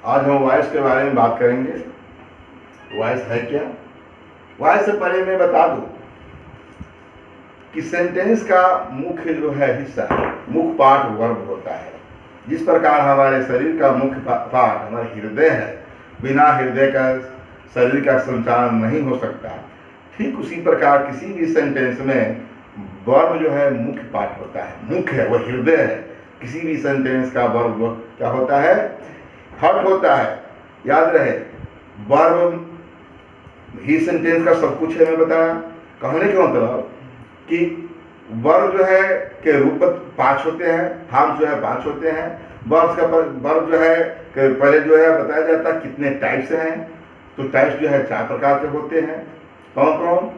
आज हम वॉइस के बारे में बात करेंगे। वॉइस है क्या? वॉइस से पहले मैं बता दूं कि सेंटेंस का मुख्य जो है हिस्सा, मुख्य पार्ट वर्ब होता है। जिस प्रकार हमारे शरीर का मुख्य पार्ट हमारा हृदय है, बिना हृदय का शरीर का संचालन नहीं हो सकता, ठीक उसी प्रकार किसी भी सेंटेंस में वर्ब जो है मुख्य पार्ट होता है, मुख्य है, वह हृदय है। किसी भी सेंटेंस का वर्ब क्या होता है? हर्ट होता है। याद रहे, वर्ब ही सेंटेंस का सब कुछ है। मैं बताया, कहने का मतलब कि वर्ब जो है के रूप 5 होते हैं, फॉर्म जो है 5 होते हैं। वर्ब जो है कि पहले जो है बताया जाता है कितने टाइप्स हैं। तो टाइप्स जो है 4 प्रकार के होते हैं। कौन कौन?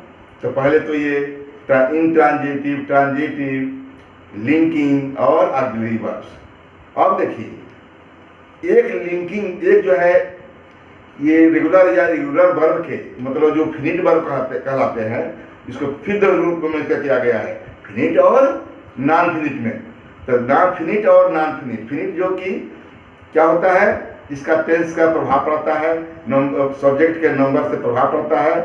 तो पहले तो ये इंट्रांजिटिव, ट्रांजिटिव, लिंकिंग और ऑक्सिलरी वर्ब्स। अब देखिए, एक लिंकिंग, एक जो है ये रेगुलर या इर्रेगुलर वर्ब के मतलब जो फिनिट वर्ब कहलाते हैं, इसको फिर रूप में क्या किया गया है, फिनिट और नॉन फिनिट में। तो नॉन फिनिट और नॉन फिनिट, फिनिट जो कि क्या होता है, इसका टेंस का प्रभाव पड़ता है, सब्जेक्ट के नंबर से प्रभाव पड़ता है,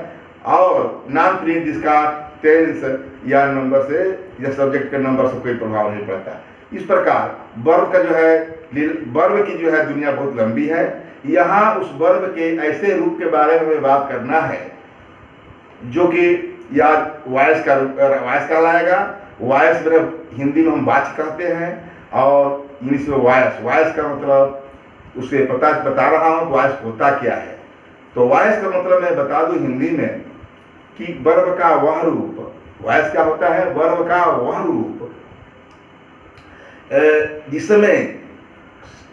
और नॉन फिनिट जिसका टेंस या नंबर से या सब्जेक्ट के नंबर से कोई प्रभाव नहीं पड़ता। इस प्रकार वर्ब का जो है, वर्ब की जो है दुनिया बहुत लंबी है। यहाँ उस वर्ब के ऐसे रूप के बारे में बात करना है जो कि या वॉइस कहलाएगा। वॉइस में हिंदी में हम वाच कहते हैं और इंग्लिश में वॉइस। वॉइस का मतलब उसे बता रहा हूँ वॉइस होता क्या है। तो वॉइस का मतलब मैं बता दूं हिंदी में कि वर्ब का वह रूप, वॉइस क्या होता है? वर्ब का वह रूप जिसमें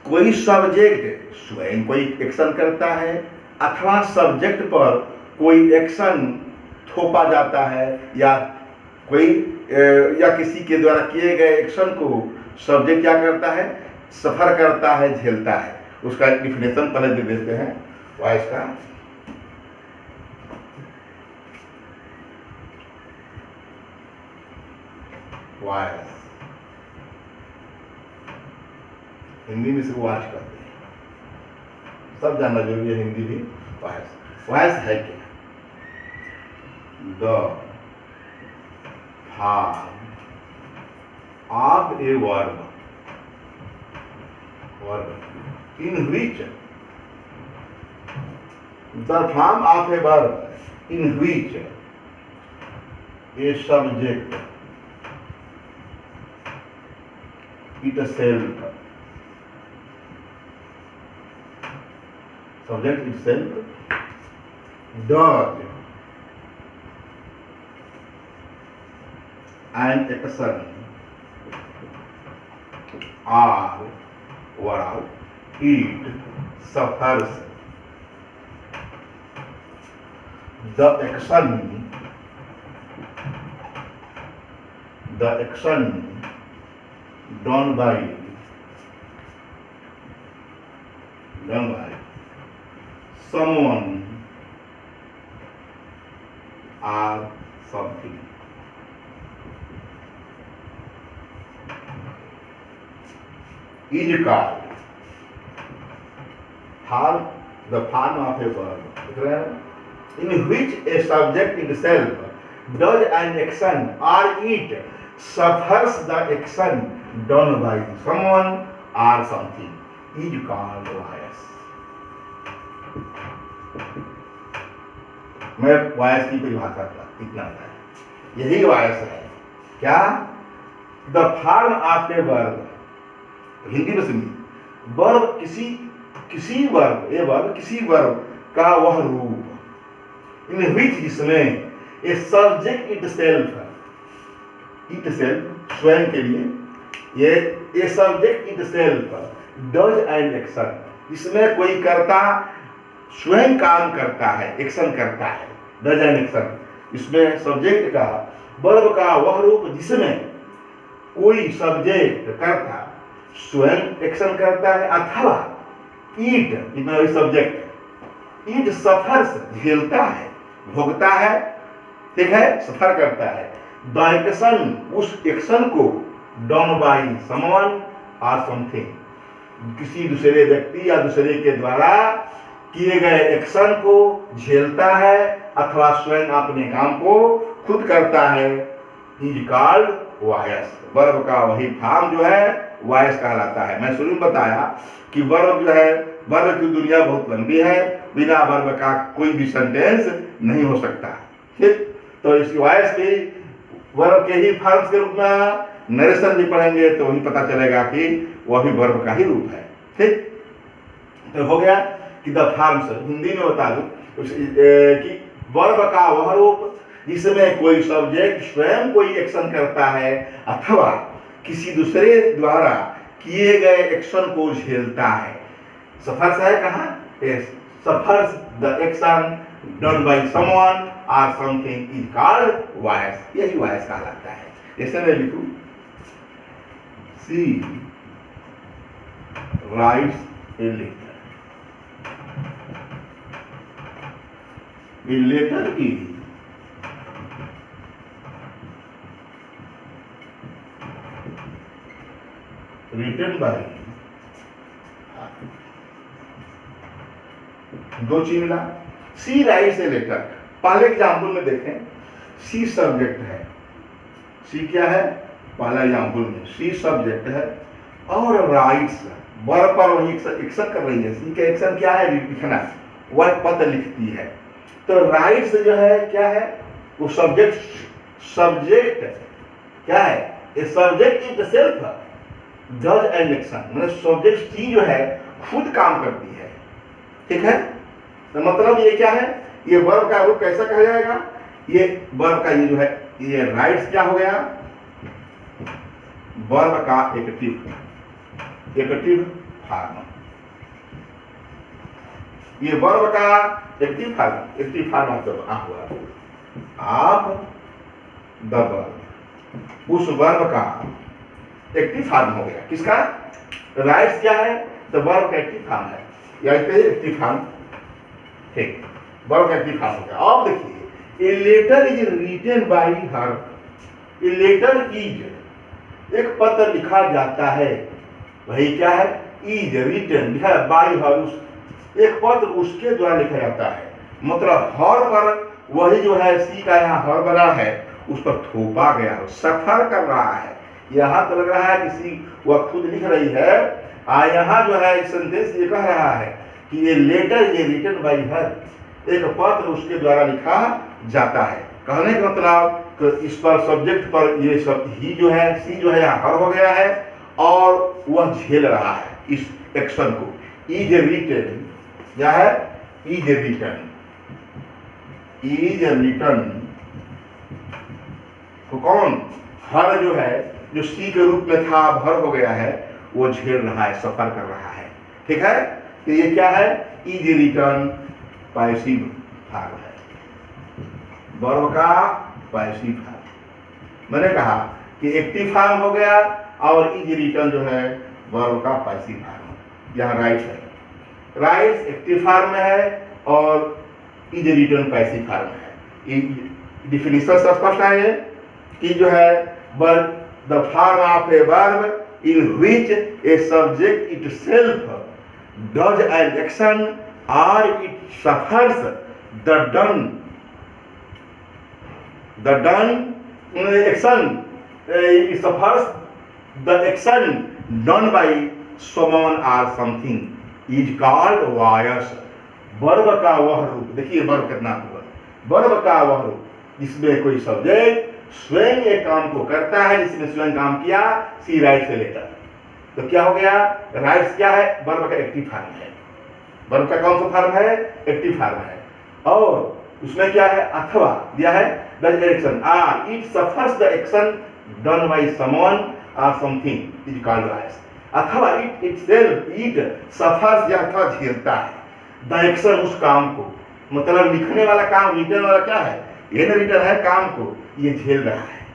कोई सब्जेक्ट स्वयं कोई एक्शन करता है अथवा सब्जेक्ट पर कोई एक्शन थोपा जाता है, या कोई या किसी के द्वारा किए गए एक्शन को सब्जेक्ट क्या करता है? सफर करता है, झेलता है। उसका एक डिफिनेशन पहले दे देते हैं वॉइस का। वॉइस हिंदी में सिर्फ वॉच कहते हैं, सब जानना जरूरी है, हिंदी भी। वॉइस, वॉइस है क्या? The form of a verb, verb in which, the form of a verb in which a subject itself, subject itself does an action or verb it suffers the action done by someone or something is called form, the form of a verb in which a subject itself does an action or it suffers the action done by someone or something is called voice। मैं voice की परिभाषा इतना है, यही voice है। क्या? The form of a verb, Hindi में सुनिए, वर्ब किसी वर्ब, ए वर्ब किसी वर्ब का वह रूप, इन विच जिसमें ए सब्जेक्ट इटसेल्फ, इटसेल्फ स्वयं के लिए, ये subject itself does an action, इसमें कोई कर्ता स्वयं काम करता है, एक्शन करता है, डज एन एक्शन। इसमें सब्जेक्ट का, वर्ब का वह रूप जिसमें कोई सब्जेक्ट कर्ता स्वयं एक्शन करता है अथवा ईट, सब्जेक्ट ईट सफर्स झेलता है, भोगता है, ठीक है, सफर करता है। द एक्शन, उस एक्शन को, डन बाई समवन और समथिंग, किसी दूसरे व्यक्ति या दूसरे के द्वारा किए गए एक्शन को झेलता है अथवा स्वयं अपने काम को खुद करता है, इज कॉल्ड वॉयस। वर्ब का वही फॉर्म जो है वॉयस कहलाता है। मैं शुरू में बताया कि वर्ब जो है, वर्ब की दुनिया बहुत लंबी है, बिना वर्ब का कोई भी सेंटेंस नहीं हो सकता। ठीक, तो इस वॉयस की वर्ब के ही फॉर्म्स के रूप में नरेशन भी पढ़ेंगे तो वही पता चलेगा कि वह भी वर्ब का ही रूप है। ठीक, तो हो गया कि द फॉर्म्स, हिंदी में बता दूं कि वर्ब का वह रूप जिसमें कोई सब्जेक्ट स्वयं कोई एक्शन करता है अथवा किसी दूसरे द्वारा किए गए एक्शन को झेलता है। सफर्स है कहाँ? Suffers the action done by someone और समथिंग इज कॉल्ड वॉयस। यही वॉयस कहलाता है। जैसे मैं लिखूं, she writes a letter. A letter is written by, दो चीज मिला, सी राइट्स ए लेटर। पहले एग्जाम्पल में देखें, सी सब्जेक्ट है, सी क्या है? पहला एग्जाम्पल में सी सब्जेक्ट है और राइट्स वर्ब पर वही एक्शन कर रही है। सी का एक्शन क्या है? लिखना, वह पत्र लिखती है। तो राइट्स जो है क्या है? वो सब्जेक्ट क्या है? A subject it self does an action, मतलब सब्जेक्ट सी जो है खुद काम करती है। ठीक है, तो मतलब ये क्या है? ये वर्ब का रूप कैसा कहा जाएगा? ये वर्ब का ये जो है, ये राइट्स क्या हो गया? वर्ब का एक्टिव फॉर्म। ये वर्ब का एक्टिव फॉर्म मतलब आप द वर्ब, उस वर्ब का एक्टिव फॉर्म हो गया। किसका? राइट्स क्या है? तो वर्ब का एक्टिव फॉर्म है, या एक्टिव फॉर्म। ठीक, वर्ब का एक्टिव फॉर्म हो गया। अब देखिए, a letter is written by her. A letter is, एक पत्र लिखा जाता है, वही क्या है? इज रिटन, लिखा है बाय हर, एक पत्र उसके द्वारा लिखा जाता है। मतलब हर पर वही जो है सी का यहाँ हर बना है, उस पर थोपा गया है, सफर कर रहा है। यहाँ तो लग रहा है कि सी वह खुद लिख रही है, यहाँ जो है सेंटेंस ये कह रहा है कि ये लेटर ये रिटन बाय हर, एक पत्र उसके द्वारा लिखा जाता है। कहने का मतलब कि इस पर सब्जेक्ट पर ये सब ही जो है, सी जो है यहाँ हर हो गया है और वह झेल रहा है इस एक्शन को। इज रिटन क्या है? इज रिटन, इज रिटन तो कौन? हर जो है, जो सी के रूप में था अब हर हो गया है, वो झेल रहा है, सफर कर रहा है। ठीक है, तो ये क्या है? इज रिटन पैसिव फॉर्म है, वर्ब का पैसिव फॉर्म। मैंने कहा कि एक्टिव फॉर्म हो गया और इज रिटन जो है वर्ब का पैसिव फॉर्म। यहाँ राइट है, राइट्स एक्टिव फॉर्म में है और इज रिटन पैसिव फॉर्म है। डिफिनिशन स्पष्ट है ये कि जो है verb the form of a verb in which a subject itself does an action और it suffers the done action, it suffers the action done by someone और something is called voice. Verb का वह रूप, देखिए verb कितना हुआ, verb का वह रूप जिसमें कोई सब्जेक्ट स्वयं एक काम को करता है, जिसने स्वयं काम किया, सी राइट से लेकर। तो क्या हो गया? राइट्स क्या है? वर्ब का एक्टिव फॉर्म है। वर्ब का कौन सा फॉर्म है? एक्टिव फॉर्म है। और उसमें क्या है? अथवा दिया है, डज एक्शन और it suffers the action done by someone और समथिंग इज कॉल्ड वॉयस। अथवा इट इटसेल्फ, इट सफर्स, यह अथवा झेलता है, द एक्शन, उस काम को। मतलब लिखने वाला काम, रिटर्न वाला क्या है? ये न रिटर्न है काम को, ये झेल रहा है।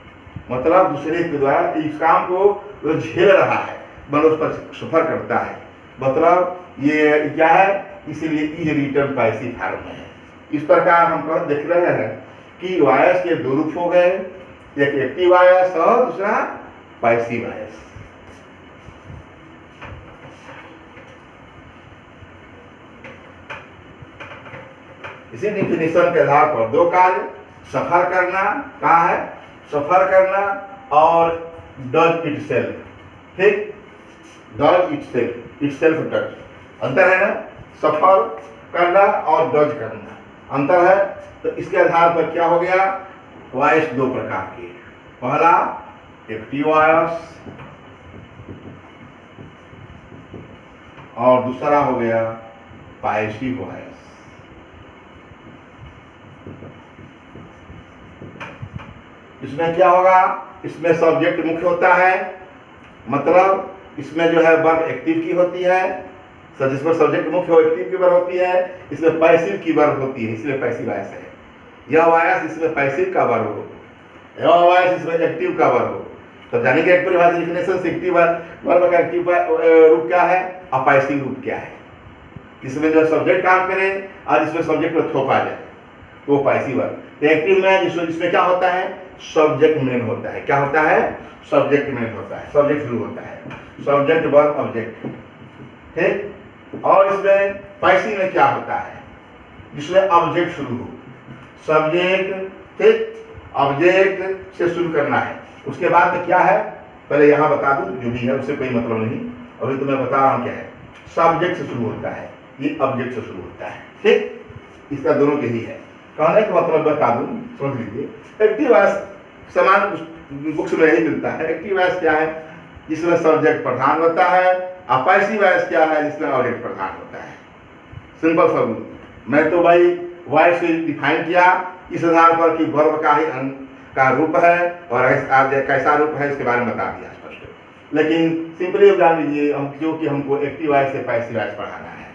मतलब दूसरे के द्वारा इस काम को वो झेल रहा है, मतलब उस पर सफर करता है। मतलब ये क्या है? इसीलिए इज रिटर्न पैसिव फॉर्म है। इस प्रकार हम कह देख रहे हैं कि वॉयस के दो रूप हो गए, एक एक्टिव वॉयस और दूसरा पैसिव वॉयस। इसी डिफिनेशन के आधार पर दो कार्य, सफर करना, कहाँ है, सफर करना और डज इटसेल्फ, ठीक, डज इटसेल्फ डज, अंतर है ना, सफर करना और डज करना अंतर है। तो इसके आधार पर क्या हो गया, वॉइस दो प्रकार के, पहला एक्टिव वॉइस और दूसरा हो गया पैसिव वॉइस। इसमें क्या होगा, इसमें सब्जेक्ट मुख्य होता है, मतलब इसमें जो है वर्ब एक्टिव की होती है, जिसमें सब्जेक्ट मुख्य हो एक्टिव की वर्ब होती है, इसमें पैसिव की वर्ब होती है, इसलिए पैसिव वॉइस है। यह वॉइस इसमें पैसिव का वर्ब हो, यह वॉइस इसमें एक्टिव का वर्ब हो। तो जाने के एक परिभाषा डिफिनेशन से एक्टिव वर्ब का एक्टिव रूप क्या है और पैसिव रूप क्या है। इसमें जो सब्जेक्ट काम करे और इसमें सब्जेक्ट में थोपा जाए तो पैसिव वर्ब। तो एक्टिव में इसमें क्या होता है, सब्जेक्ट मेन होता है, क्या होता है, सब्जेक्ट मेन होता है, सब्जेक्ट शुरू होता है, सब्जेक्ट वर्ब ऑब्जेक्ट, ठीक। और इसमें पैसिव में क्या होता है, जिसमें ऑब्जेक्ट शुरू हो, सब्जेक्ट, ठीक, ऑब्जेक्ट से शुरू करना है। उसके बाद में क्या है, पहले यहाँ बता दूं, जो भी है उससे कोई मतलब नहीं, अभी तो मैं बता रहा हूँ क्या है, सब्जेक्ट से शुरू होता है, ये ऑब्जेक्ट से शुरू होता है, ठीक। इसका दोनों के ही है, कहने का मतलब बता दूं, समझ लीजिए। एक्टिव वॉइस समान बुक्स में यही मिलता है। एक्टिव वॉइस क्या है, जिसमें सब्जेक्ट प्रधान होता है, और पैसिव वॉइस क्या है, जिसमें ऑब्जेक्ट प्रधान होता है। सिंपल सब, मैं तो भाई वॉइस से डिफाइन किया इस आधार पर कि वर्ब का रूप है और कैसा रूप है इसके बारे में बता दिया स्पष्ट। लेकिन सिंपली जान लीजिए हम, जो कि हमको एक्टिव वॉइस से पैसिव वॉइस पढ़ाना है,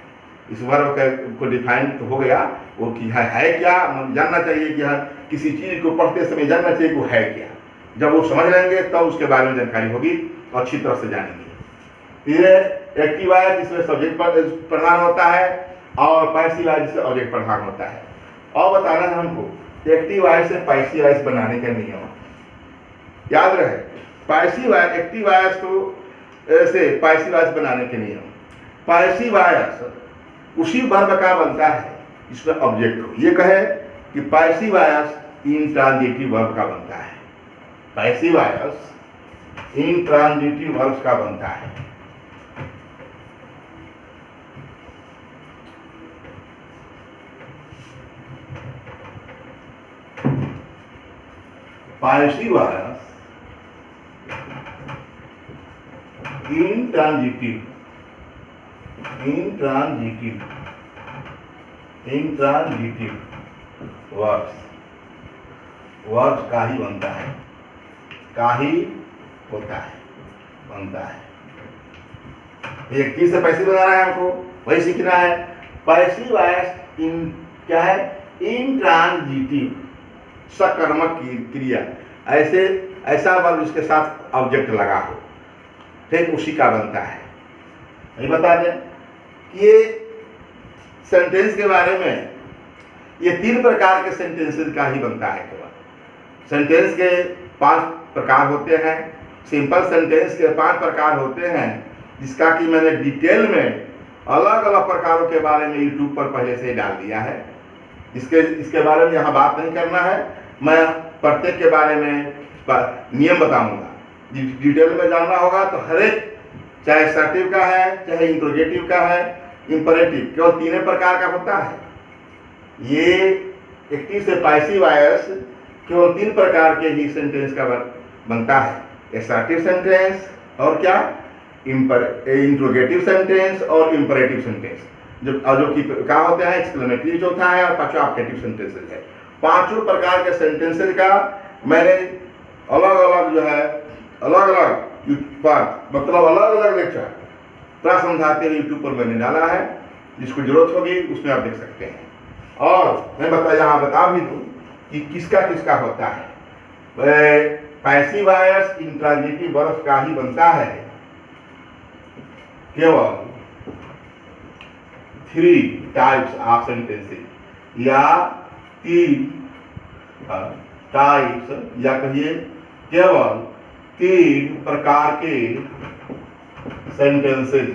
इस वर्ब को डिफाइन तो हो गया, वो कि है क्या, जानना चाहिए कि किसी चीज को पढ़ते समय जानना चाहिए कि वो है क्या। जब वो समझ लेंगे तब उसके बारे में जानकारी होगी, अच्छी तरह से जानेंगे। ये एक्टिव वॉइस जिसमें सब्जेक्ट प्रधान होता है और पैसिव वॉइस जिसमें ऑब्जेक्ट प्रधान होता है। और बताना है हमको एक्टिव वॉइस से पैसिव वॉइस बनाने का नियम, याद रहे, पैसिव वॉइस एक्टिव वॉइस को से पैसिव वॉइस बनाने के नियम। पैसिव वॉइस उसी वर्ब का बनता है जिसमें ऑब्जेक्ट हो। ये कहे कि पैसिव वॉइस इंट्रांजिटिव वर्ब का बनता है, पैसिव वॉइस इंट्रांजिटिव वर्ब का बनता है। पैसिव वॉइस इंट्रांजिटिव वर्ब्स का ही बनता है, का ही होता है, बनता है। एक चीज से पैसिव बनाना है हमको, वही सीखना है। पैसिव वॉइस इन क्या है, इंट्रांजिटिव, सकर्मक क्रिया, ऐसा वर्ब जिसके साथ ऑब्जेक्ट लगा हो, ठीक, उसी का बनता है। नहीं बता दें कि ये सेंटेंस के बारे में, ये 3 प्रकार के सेंटेंसेस का ही बनता है केवल। सेंटेंस के 5 प्रकार होते हैं, सिंपल सेंटेंस के 5 प्रकार होते हैं, जिसका कि मैंने डिटेल में अलग अलग प्रकारों के बारे में यूट्यूब पर पहले से ही डाल दिया है। इसके बारे में यहाँ बात नहीं करना है, मैं प्रत्येक के बारे में नियम बताऊंगा। डिटेल में जानना होगा तो हर एक, चाहे असर्टिव का है, चाहे इंट्रोगेटिव का है, इंपरेटिव, केवल 3 प्रकार का होता है। ये एक्टिव से पैसिव वॉइस केवल 3 प्रकार के ही सेंटेंस का बनता है, असर्टिव सेंटेंस और क्या, इंट्रोगेटिव सेंटेंस और इंपरेटिव सेंटेंस, जो कि क्या होते हैं, एक्सक्लेमेटरी चौथा है और 5वां ऑब्जेक्टिव सेंटेंसेस है। 5 प्रकार के सेंटेंसेस का मैंने अलग अलग जो है, अलग अलग मतलब अलग अलग लेक्चर पूरा समझाते हुए यूट्यूब पर मैंने डाला है, जिसको जरूरत होगी उसमें आप देख सकते हैं। और मैं यहाँ बता भी दूं कि किसका किसका होता है। पैसिव वॉइस इंट्रांजिटिव वर्ब का ही बनता है केवल 3 टाइप्स ऑफ सेंटेंसेस, या 3 टाइप्स, या कहिए केवल 3 प्रकार के सेंटेंसेस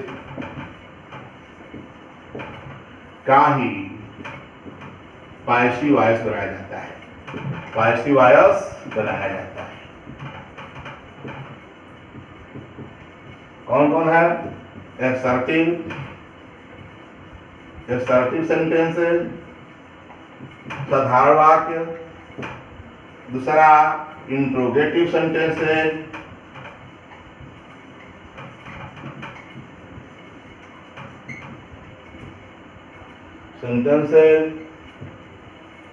का ही पैसिव वॉइस बनाया जाता है, पैसिव वॉइस बनाया जाता है। कौन कौन है? असर्टिव सेंटेंसेस, साधारण वाक्य, दूसरा इंट्रोगेटिव सेंटेंसेस,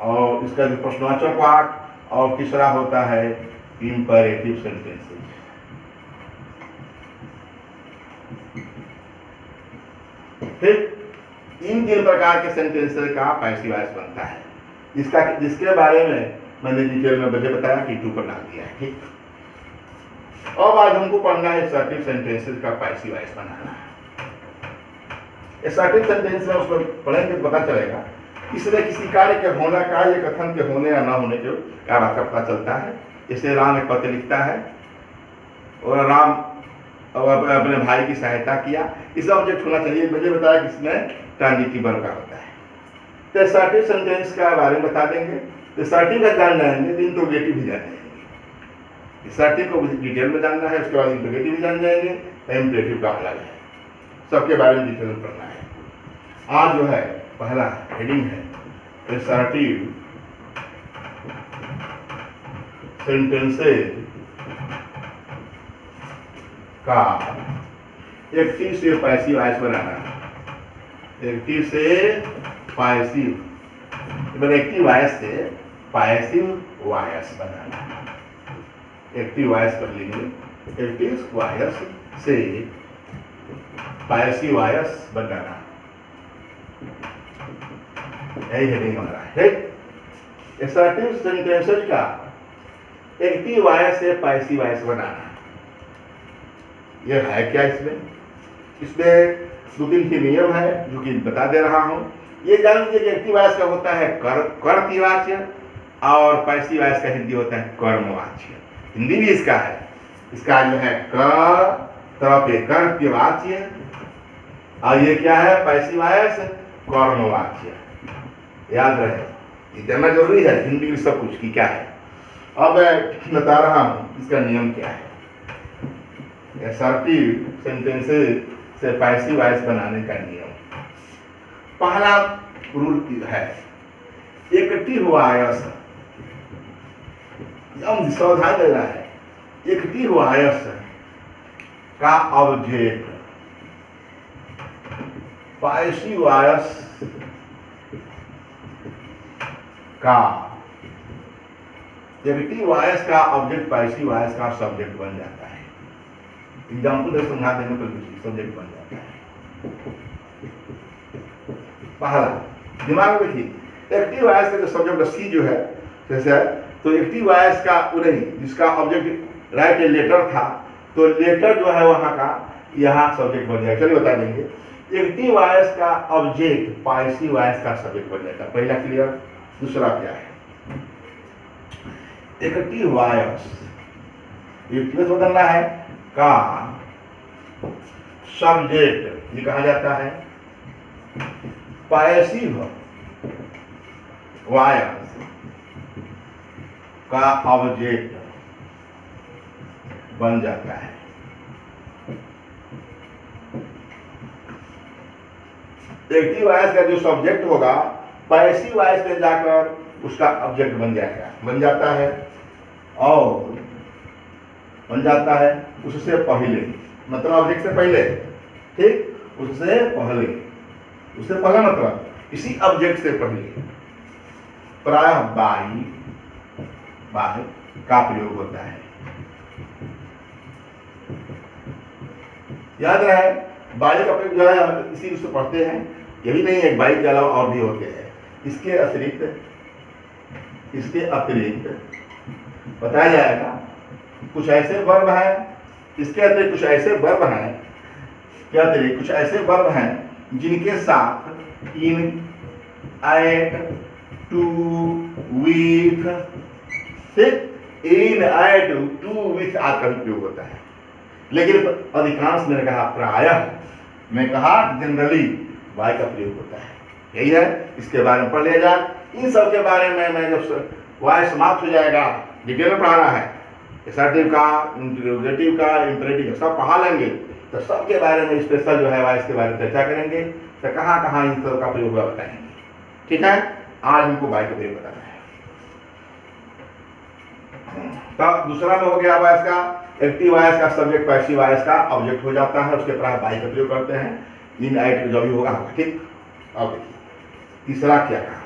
और इसका जो प्रश्नवाचक वाक्य, और तीसरा होता है इंपरेटिव सेंटेंसेस। फिर इन तीन प्रकार के सेंटेंसेस का पैसिव वॉइस बनता है, जिसके बारे में मैंने डिटेल में मुझे बताया कि यूट्यूब पर डाल दिया है। ठीक, अब आज हमको पढ़ना है असर्टिव सेंटेंसेस का पैसिव वॉइस बनाना है। असर्टिव सेंटेंस में उसको पढ़ेंगे तो पता चलेगा इसमें किसी कार्य के होना का या कथन के होने या ना होने के क्या बात का पता चलता है। जैसे राम एक पत्र लिखता है और राम अपने भाई की सहायता किया, इसका ऑब्जेक्ट होना चाहिए। मुझे बताया कि इसमें ट्रांजिटिव वर्ब का होता है। तो असर्टिव सेंटेंस का बारे में बता देंगे। तो असर्टिव का जान जाएंगे तो इंट्रोगेटिव भी जान जाएंगे। असर्टिव को डिटेल में जानना है, उसके बाद इंट्रोगेटिव भी जान जाएंगे, इंपरेटिव का अलग है। सबके बारे में डिटेल में पढ़ना है। आज जो है पहला हेडिंग है असर्टिव सेंटेंसेस का एक्टिव से पैसिव वॉइस बनाना। एक्टिव से पैसिव, एक्टिव वॉइस से पैसिव वॉइस बनाना। एक्टिव वॉइस कर लेंगे, एक्टिव वॉइस से पैसिव वॉइस बनाना, यही हेडिंग हमारा है। असर्टिव सेंटेंसेस का एक्टिव वॉइस से पैसिव वॉइस बनाना, यह है क्या? इसमें दो तीन के नियम है जो कि बता दे रहा हूं। ये जान लीजिए कि एक्टिव वॉइस का होता है कर्तवाच्य और पैसिव वॉइस का हिंदी होता है कर्मवाच्य। हिंदी भी इसका है, इसका जो है कर्तवाच्य और ये क्या है? पैसिव वॉइस कर्मवाच्य। याद रहे, ये जानना जरूरी है हिंदी में सब कुछ की क्या है। अब मैं बता रहा हूं इसका नियम क्या है। असर्टिव सेंटेंसेस से पैसिव वॉइस बनाने का नियम, पहला रूल है एक्टिव वॉइस। हम सावधान लेना है। एक्टिव वॉइस का ऑब्जेक्ट पैसिव वॉइस का, एक्टिव वॉइस का ऑब्जेक्ट पैसिव वॉइस का सब्जेक्ट बन जाता है। एग्जाम्पल से समझा देने पर सब्जेक्ट बन जाता है। पहला दिमाग में रखिए, एक्टिव वॉइस का जो सब्जेक्ट सी जो है जैसे, तो एक्टिव वॉइस का नहीं, जिसका ऑब्जेक्ट राइट ए लेटर था, तो लेटर जो है वहां का यहाँ सब्जेक्ट बन जाएगा। चलिए बता देंगे। एक्टिव वॉइस का ऑब्जेक्ट पैसिव वॉइस का सब्जेक्ट बन जाएगा। पहला क्लियर। दूसरा क्या है? एक्टिव वॉइस एक्टिव बदलना है का सब्जेक्ट, ये कहा जाता है पैसिव वॉइस का ऑब्जेक्ट बन जाता है। एक्टिव वॉइस का जो सब्जेक्ट होगा पैसिव वॉइस में जाकर उसका ऑब्जेक्ट बन जाता है और बन जाता है उससे पहले, मतलब ऑब्जेक्ट से पहले। ठीक, उससे पहले मतलब इसी ऑब्जेक्ट से पहले प्रायः बाई का प्रयोग होता है। याद रहे, बाई का प्रयोग जो है इसी से पढ़ते हैं। यही नहीं है, बाई के अलावा और भी होते हैं। इसके अतिरिक्त बताया जाएगा कुछ ऐसे वर्ब हैं, इसके अतिरिक्त कुछ ऐसे वर्ब हैं, क्या अतिरिक्त कुछ ऐसे वर्ब हैं जिनके साथ in, at, to, with, in, at, to, with आदि का उपयोग होता है। लेकिन अधिकांश मैंने कहा प्रायः, मैं कहा जनरली बाई का प्रयोग होता है। यही है, इसके बारे में पढ़ लिया जाए। इन सब के बारे में मैं जब वॉइस समाप्त हो जाएगा, डिटेल में पढ़ाना है, असर्टिव का, इंट्रोगेटिव का, इंपरेटिव सब पढ़ा लेंगे, तो सबके बारे में स्पेशल जो है वॉइस के बारे में चर्चा करेंगे, तो कहाँ कहाँ इन सब का प्रयोग बताएंगे। ठीक है, आज हमको बाय का प्रयोग बताना है। तब दूसरा में हो गया वॉइस का, एक्टिव वॉइस का सब्जेक्ट पैसिव वॉइस का ऑब्जेक्ट हो जाता है, उसके प्राय बाय का प्रयोग करते हैं, इन आइट जो भी होगा। ठीक, अब देखिए तीसरा क्या काम है।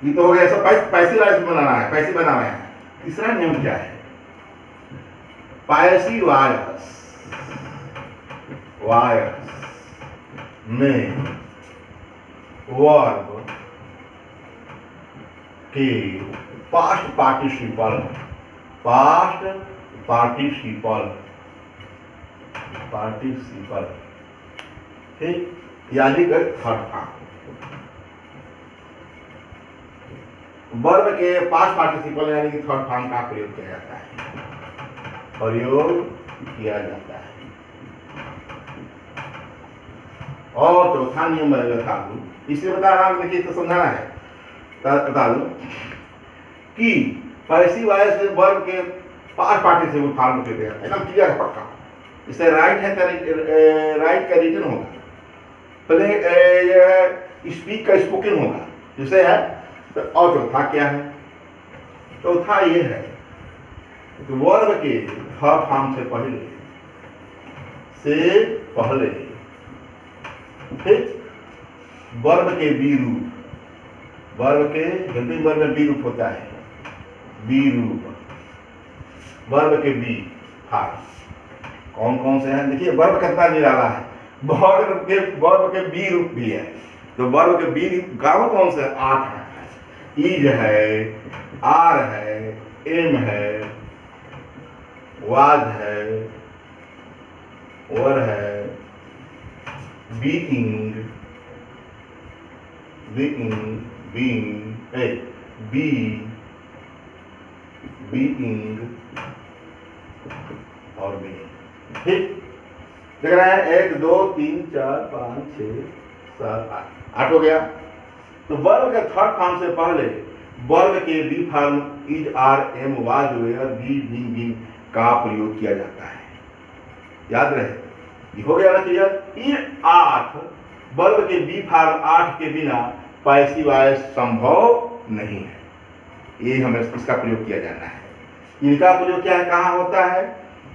ये तो हो गया सब पैसिव वॉइस बनाना है, पैसिव बनाना है। तीसरा नियम क्या है? पैसिव वॉइस में वर्ब के पास्ट पार्टिसिपल ठीक, यानी कि थर्ड फॉर्म वर्ब के पास्ट पार्टिसिपल यानी कि थर्ड फॉर्म का प्रयोग किया जाता है, और चौथा नियम बता दूं, इसलिए बता रहा हूं, देखिए तो समझाना है, बता दूं कि पैसिव वॉइस में वर्ब के पास्ट पार्टिसिपल फॉर्म को दिया एकदम क्लियर है, पक्का। इससे राइट है, राइट का रिटन होगा, प्ले ये है स्पीक का स्पोकन होगा, जिसे है तो। और चौथा क्या है? चौथा ये है कि वर्ब के थर्ड फॉर्म से पहले ठीक वर्ब के बी रूप, वर्ब के हिंदी वर्ब में बी रूप होता है, बी रूप, वर्ब के बी फॉर्म कौन कौन से हैं? देखिए वर्ब कितना निराला है, वर्ब के बी रूप भी है, तो वर्ब के बी गाँव कौन से? 8 है, इज है, आर है, एम है, वाज है, वर है, बीइंग, बीइंग, और बी। ठीक, देख रहे हैं 1 2 3 4 5 6 7 8 हो गया। तो वर्ब के थर्ड फॉर्म से पहले वर्ब के be form is, are, am, was, were, be, being का प्रयोग किया जाता है। याद रहे, ये हो गया ना क्लियर? इन 8 वर्ब के बी फॉर्म 8 के बिना पैसिव वॉइस संभव नहीं है, ये हमें इसका प्रयोग किया जाना है। इनका प्रयोग क्या है, कहाँ होता है?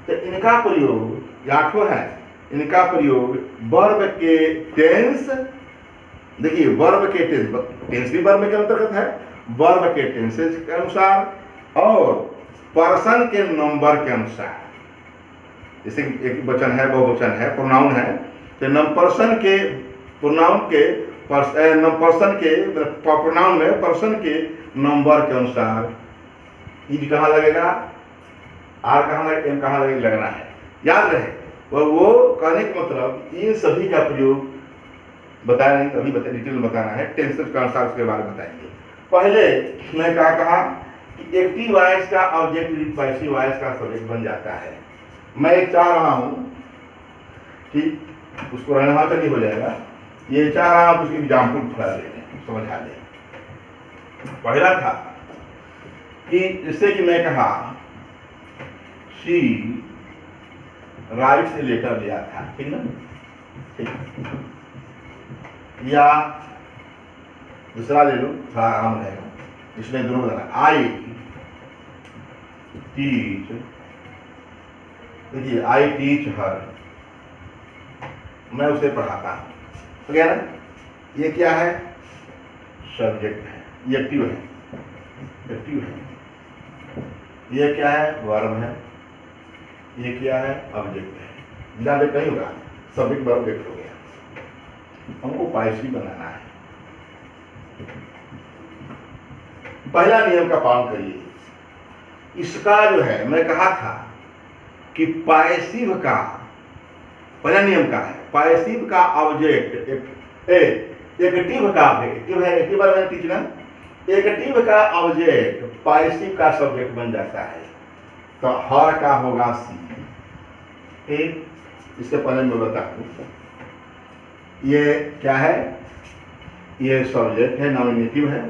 तो इनका प्रयोग 8 है, इनका प्रयोग वर्ब के टेंस, देखिए वर्ब के टेंस भी वर्ब के अंतर्गत है, वर्ब के टेंसेज के अनुसार और पर्सन के नंबर के अनुसार। जैसे एक वचन है, बहुवचन है, प्रोनाउन है, तो पर्सन के प्रोनाउन के प्रोनाउन में पर्सन के नंबर के अनुसार इज कहाँ लगेगा, आर कहाँ लगेगा, एम कहाँ लगना है। याद रहे, वो कहने का मतलब इन सभी का प्रयोग बताया नहीं, अभी डिटेल में बताना है, टेंसेस के अनुसार उसके बारे में बताएंगे। पहले मैं कहा कि एक्टिव वॉइस का ऑब्जेक्ट पैसिव वॉइस का सब्जेक्ट बन जाता है। मैं चाह रहा हूं, ठीक, उसको रहना तो नहीं हो जाएगा, ये चाह रहा हूं उसकी एग्जाम्पल थोड़ा ले लें, समझा लें। पहला था कि जैसे कि मैं कहा शी राइट्स ए लेटर लिया था, ठीक ना, ठीक, या दूसरा ले लो, थोड़ा आराम रहेगा, इसमें दोनों बताना। आई टीच, देखिए आई टीच हर, मैं उसे पढ़ाता हूँ, तो क्या ना, ये क्या है? सब्जेक्ट है, ये एक्टिव है, ये क्या है? वर्ब है, ये क्या है? ऑब्जेक्ट है। बिना ऑब्जेक्ट नहीं होगा, सब्जेक्ट वर्ब ऑब्जेक्ट हो गया। हमको पैसिव बनाना है। पहला नियम का पालन करिए। इसका जो है, मैं कहा था कि पैसिव का पहला नियम का है, पैसिव का ऑब्जेक्ट एक्टिव का एक्टिव है, एक्टिव वाला टीच ना, एक्टिव का ऑब्जेक्ट पैसिव का सब्जेक्ट बन जाता है, तो हर का होगा सी। ठीक, इससे पहले मैं बता दूं ये क्या है, ये सब्जेक्ट है, नॉमिनेटिव है,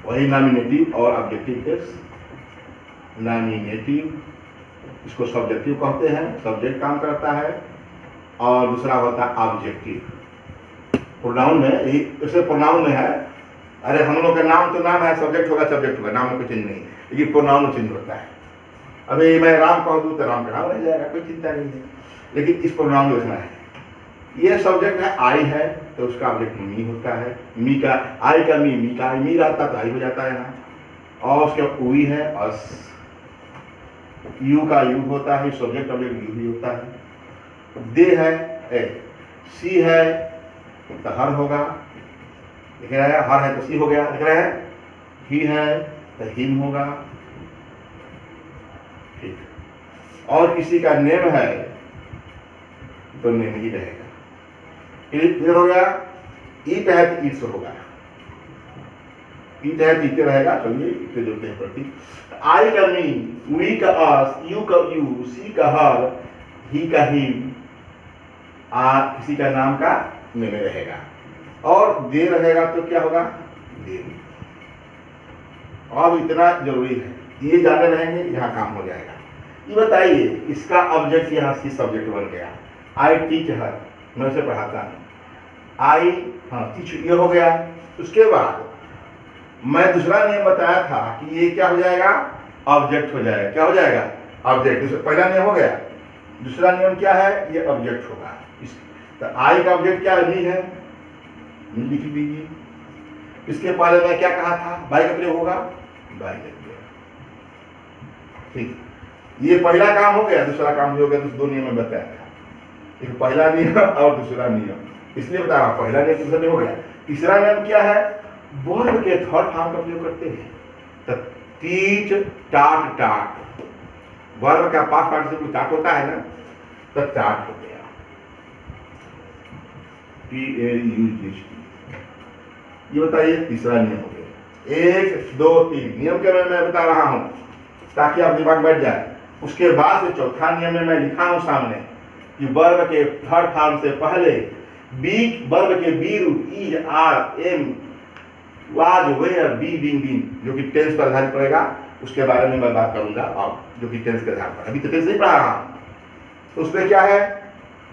वही नॉमिनेटिव और ऑब्जेक्टिव केस। नॉमिनेटिव इसको सब्जेक्टिव कहते हैं, सब्जेक्ट काम करता है, और दूसरा होता है ऑब्जेक्टिव। प्रोनाउन में यही, जैसे प्रोनाउन में है, अरे हम लोग का नाम तो नाम है, सब्जेक्ट होगा सब्जेक्ट होगा, नाम में कोई चेंज नहीं, लेकिन प्रोनाउन में चेंज होता है। अभी मैं राम कह दूँ तो राम का नाम रह जाएगा, कोई चिंता नहीं है, लेकिन इस प्रोनाउन में उसमें है। ये सब्जेक्ट है, आई है, तो उसका ऑब्जेक्ट मी होता है। मी का, आई का मी, मी का मी रहता तो आई हो जाता है यहाँ, और उसके वी है, और यू का यू होता है, सब्जेक्ट ऑब्जेक्ट यू ही होता है। दे है, ए, सी है तो हर होगा, लिख रहा है, हर है तो सी हो गया, लिख रहा है। ही है तो हिम होगा, ठीक। और किसी का नेम है तो नेम ही रहेगा। फिर हो गया, ईट है तो ईट्स होगा, ईट है तो ईट रहेगा, चलिए इससे जोड़ते हैं प्रति। आई का मी, वी का अस, यू का यू, सी का हर, ही का हिम, किसी का नाम का नेम रहेगा, और दे रहेगा तो क्या होगा, दे। अब इतना जरूरी है, ये जाने रहेंगे, यहाँ काम हो जाएगा। ये बताइए, इसका ऑब्जेक्ट यहाँ सी सब्जेक्ट बन गया। आई टीच हर, मैं उसे पढ़ाता हूँ। आई, हाँ टीच, ये हो गया। उसके बाद मैं दूसरा नियम बताया था कि ये क्या हो जाएगा, ऑब्जेक्ट हो जाएगा। क्या हो जाएगा, ऑब्जेक्ट। पहला नियम हो गया, दूसरा नियम क्या है, ये ऑब्जेक्ट होगा। तो आई का ऑब्जेक्ट क्या है, लिख दीजिए। इसके पहले मैं क्या कहा था, बाई का प्रयोग होगा, बाई लिख दिया, ठीक। ये पहला काम हो गया, दूसरा काम भी हो गया। तो दो नियम में बताया था, एक पहला नियम और दूसरा नियम, इसलिए बता रहा हूं, पहला नियम दूसरा नियम हो गया। तीसरा नियम क्या है, वर्ब के थर्ड फॉर्म का प्रयोग करते हैं। तो टीच, टाट, टाट, वर्ब का पास्ट पार्टिसिपल टाट होता है ना, तो टाट हो गया, TAUGHT। ये बताइए, तीसरा नियम हो गया। 1 2 3 नियम के मैं बता रहा हूं ताकि आप दिमाग बैठ जाए। उसके बाद से चौथा नियम में मैं लिखा हूं सामने कि वर्ब के थर्ड फॉर्म से पहले बी, वर्ब के be root is, are, am, was, were, be, being, being, जो कि टेंस पर आधारित पड़ेगा, उसके बारे में मैं बात करूंगा। और जो कि टेंस के आधार पर, अभी तो टेंस नहीं पढ़ा रहा हूं, तो उसमें क्या है,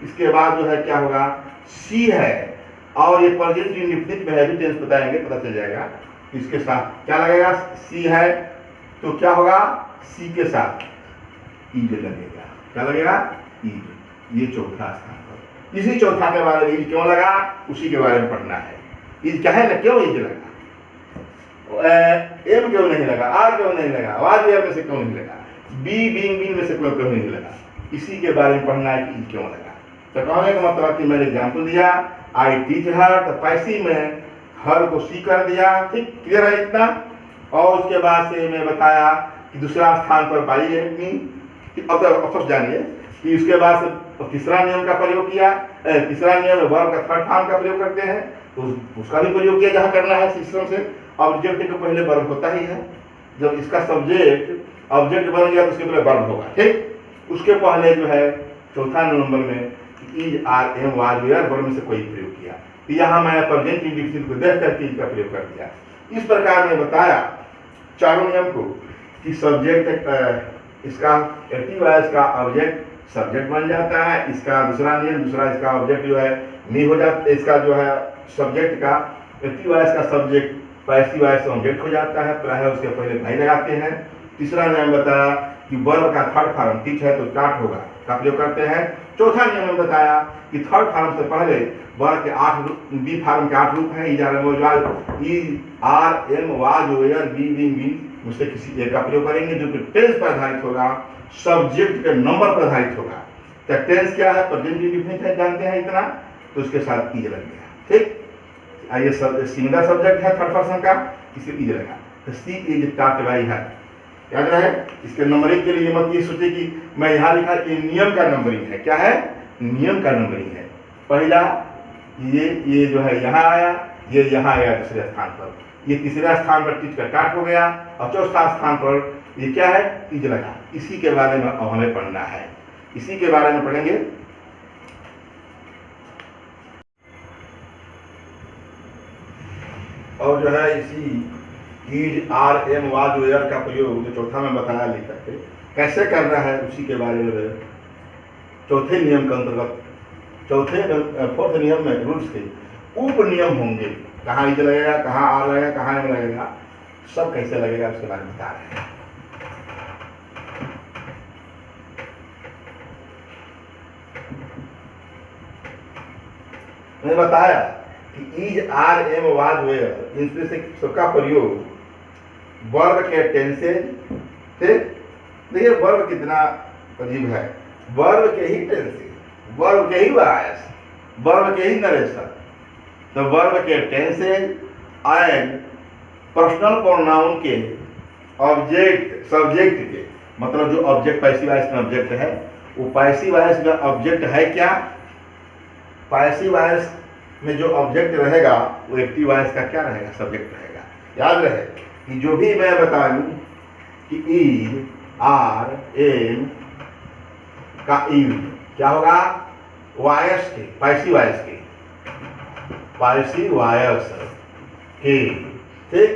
इसके बाद जो है क्या होगा, सी है, और ये प्रेजेंट इंडेफिनिट में है, भी टेंस बताएंगे, पता चल जाएगा। इसके साथ क्या लगेगा, सी है तो क्या होगा, सी के साथ ईज लगेगा। क्या लगेगा, ईज। ये चौथा स्थान पर, इसी चौथा के बारे में ईज क्यों लगा, उसी के बारे में पढ़ना है। ईज क्या है ना, क्यों ईज लगा, एम क्यों नहीं लगा, आर क्यों नहीं लगा, वाज वेयर में से क्यों नहीं लगा, बी, बीइंग, बीइंग में से क्यों नहीं लगा, इसी के बारे में पढ़ना है कि ईज क्यों लगा। तो कहने का मतलब कि मैंने एग्जाम्पल दिया, आई टीच हर, तो पैसी में हर को सी कर दिया, ठीक, क्लियर है इतना। और उसके बाद से मैं बताया कि दूसरा स्थान पर बाई है मी। अब तो जानिए कि उसके बाद से तीसरा नियम का प्रयोग किया। तीसरा नियम वर्ब का थर्ड फॉर्म का प्रयोग करते हैं, तो उसका भी प्रयोग किया जहाँ करना है सिस्टम से। ऑब्जेक्ट के पहले वर्ब होता ही है, जब इसका सब्जेक्ट ऑब्जेक्ट बन गया तो उसके पहले वर्ब होगा, ठीक। उसके पहले जो है चौथा नंबर में is, are, am, was, were, verb में से कोई प्रयोग किया। तो यहाँ मैं प्रेजेंट इंडेफिनिट को देख करके इसका प्रयोग कर दिया। इस प्रकार मैं बताया चारों नियम को कि सब्जेक्ट इसका एक्टिव वॉइस का ऑब्जेक्ट सब्जेक्ट बन जाता है। इसका दूसरा नियम, दूसरा इसका ऑब्जेक्ट जो है मी हो जाता है, इसका जो है सब्जेक्ट का एक्टिव वॉइस का सब्जेक्ट पैसिव वॉइस ऑब्जेक्ट हो जाता है, प्रायः उसके पहले भाई लगाते हैं। तीसरा नियम बताया कि वर्ब का थर्ड फॉर्म टीच है तो स्टार्ट होगा का प्रयोग करते हैं। चौथा नियम में बताया कि थर्ड फॉर्म से पहले वर्ब के 8 बी फॉर्म के 8 रूप हैं, is, are, am, was, were, be, being, being, उससे किसी एक का प्रयोग करेंगे जो कि टेंस पर आधारित होगा, सब्जेक्ट के नंबर पर आधारित होगा। तो टेंस क्या है, प्रेजेंट इंडेफिनिट है, जानते हैं इतना, तो उसके साथ इज लग गया, ठीक। ये सिंगुलर सब्जेक्ट है थर्ड पर्सन का, इसे इज लगा, तो सी इज टाट बाई है, याद रहे। इसके नंबरिंग के लिए मत ये सोचे कि मैं यहाँ लिखा ये नियम का नंबरिंग है, क्या है, नियम का नंबरिंग है। पहला ये जो है यहाँ आया, ये यहाँ आया दूसरे स्थान पर, ये तीसरा स्थान पर टीच का टाट हो गया, और चौथा स्थान पर ये क्या है, इज लगा। इसी के बारे में अब हमें पढ़ना है, इसी के बारे में पढ़ेंगे। और जो है इसी is are am was were का प्रयोग जो चौथा में बताया लिखा के कैसे करना है उसी के बारे में चौथे नियम के अंतर्गत फोर्थ नियम में रूल्स के उप नियम होंगे। कहाँ ईज लगेगा, कहाँ आर लगेगा, कहाँ एम लगेगा, सब कैसे लगेगा उसके बारे में बता रहे हैं। मैंने बताया कि is are am was were इनमें से सबका प्रयोग वर्ब के टेंसेज से, देखिए वर्ब कितना अजीब है, वर्ब के ही टेंसेज, वर्ब के ही वॉइस, वर्ब के ही नरेशन, तो वर्ब के टेंसेज एंड पर्सनल प्रोनाउन के ऑब्जेक्ट सब्जेक्ट के, मतलब जो ऑब्जेक्ट पैसिव वॉइस में ऑब्जेक्ट है वो पैसिव वॉइस में ऑब्जेक्ट है क्या, पैसिव वॉइस में जो ऑब्जेक्ट रहेगा वो एक्टिव वॉइस का क्या रहेगा, सब्जेक्ट रहेगा। याद रहे कि जो भी मैं बताऊं कि ईज आर एम का यूज क्या होगा, वॉइस के, पैसिव वॉइस के, पैसिव वॉइस के, ठीक,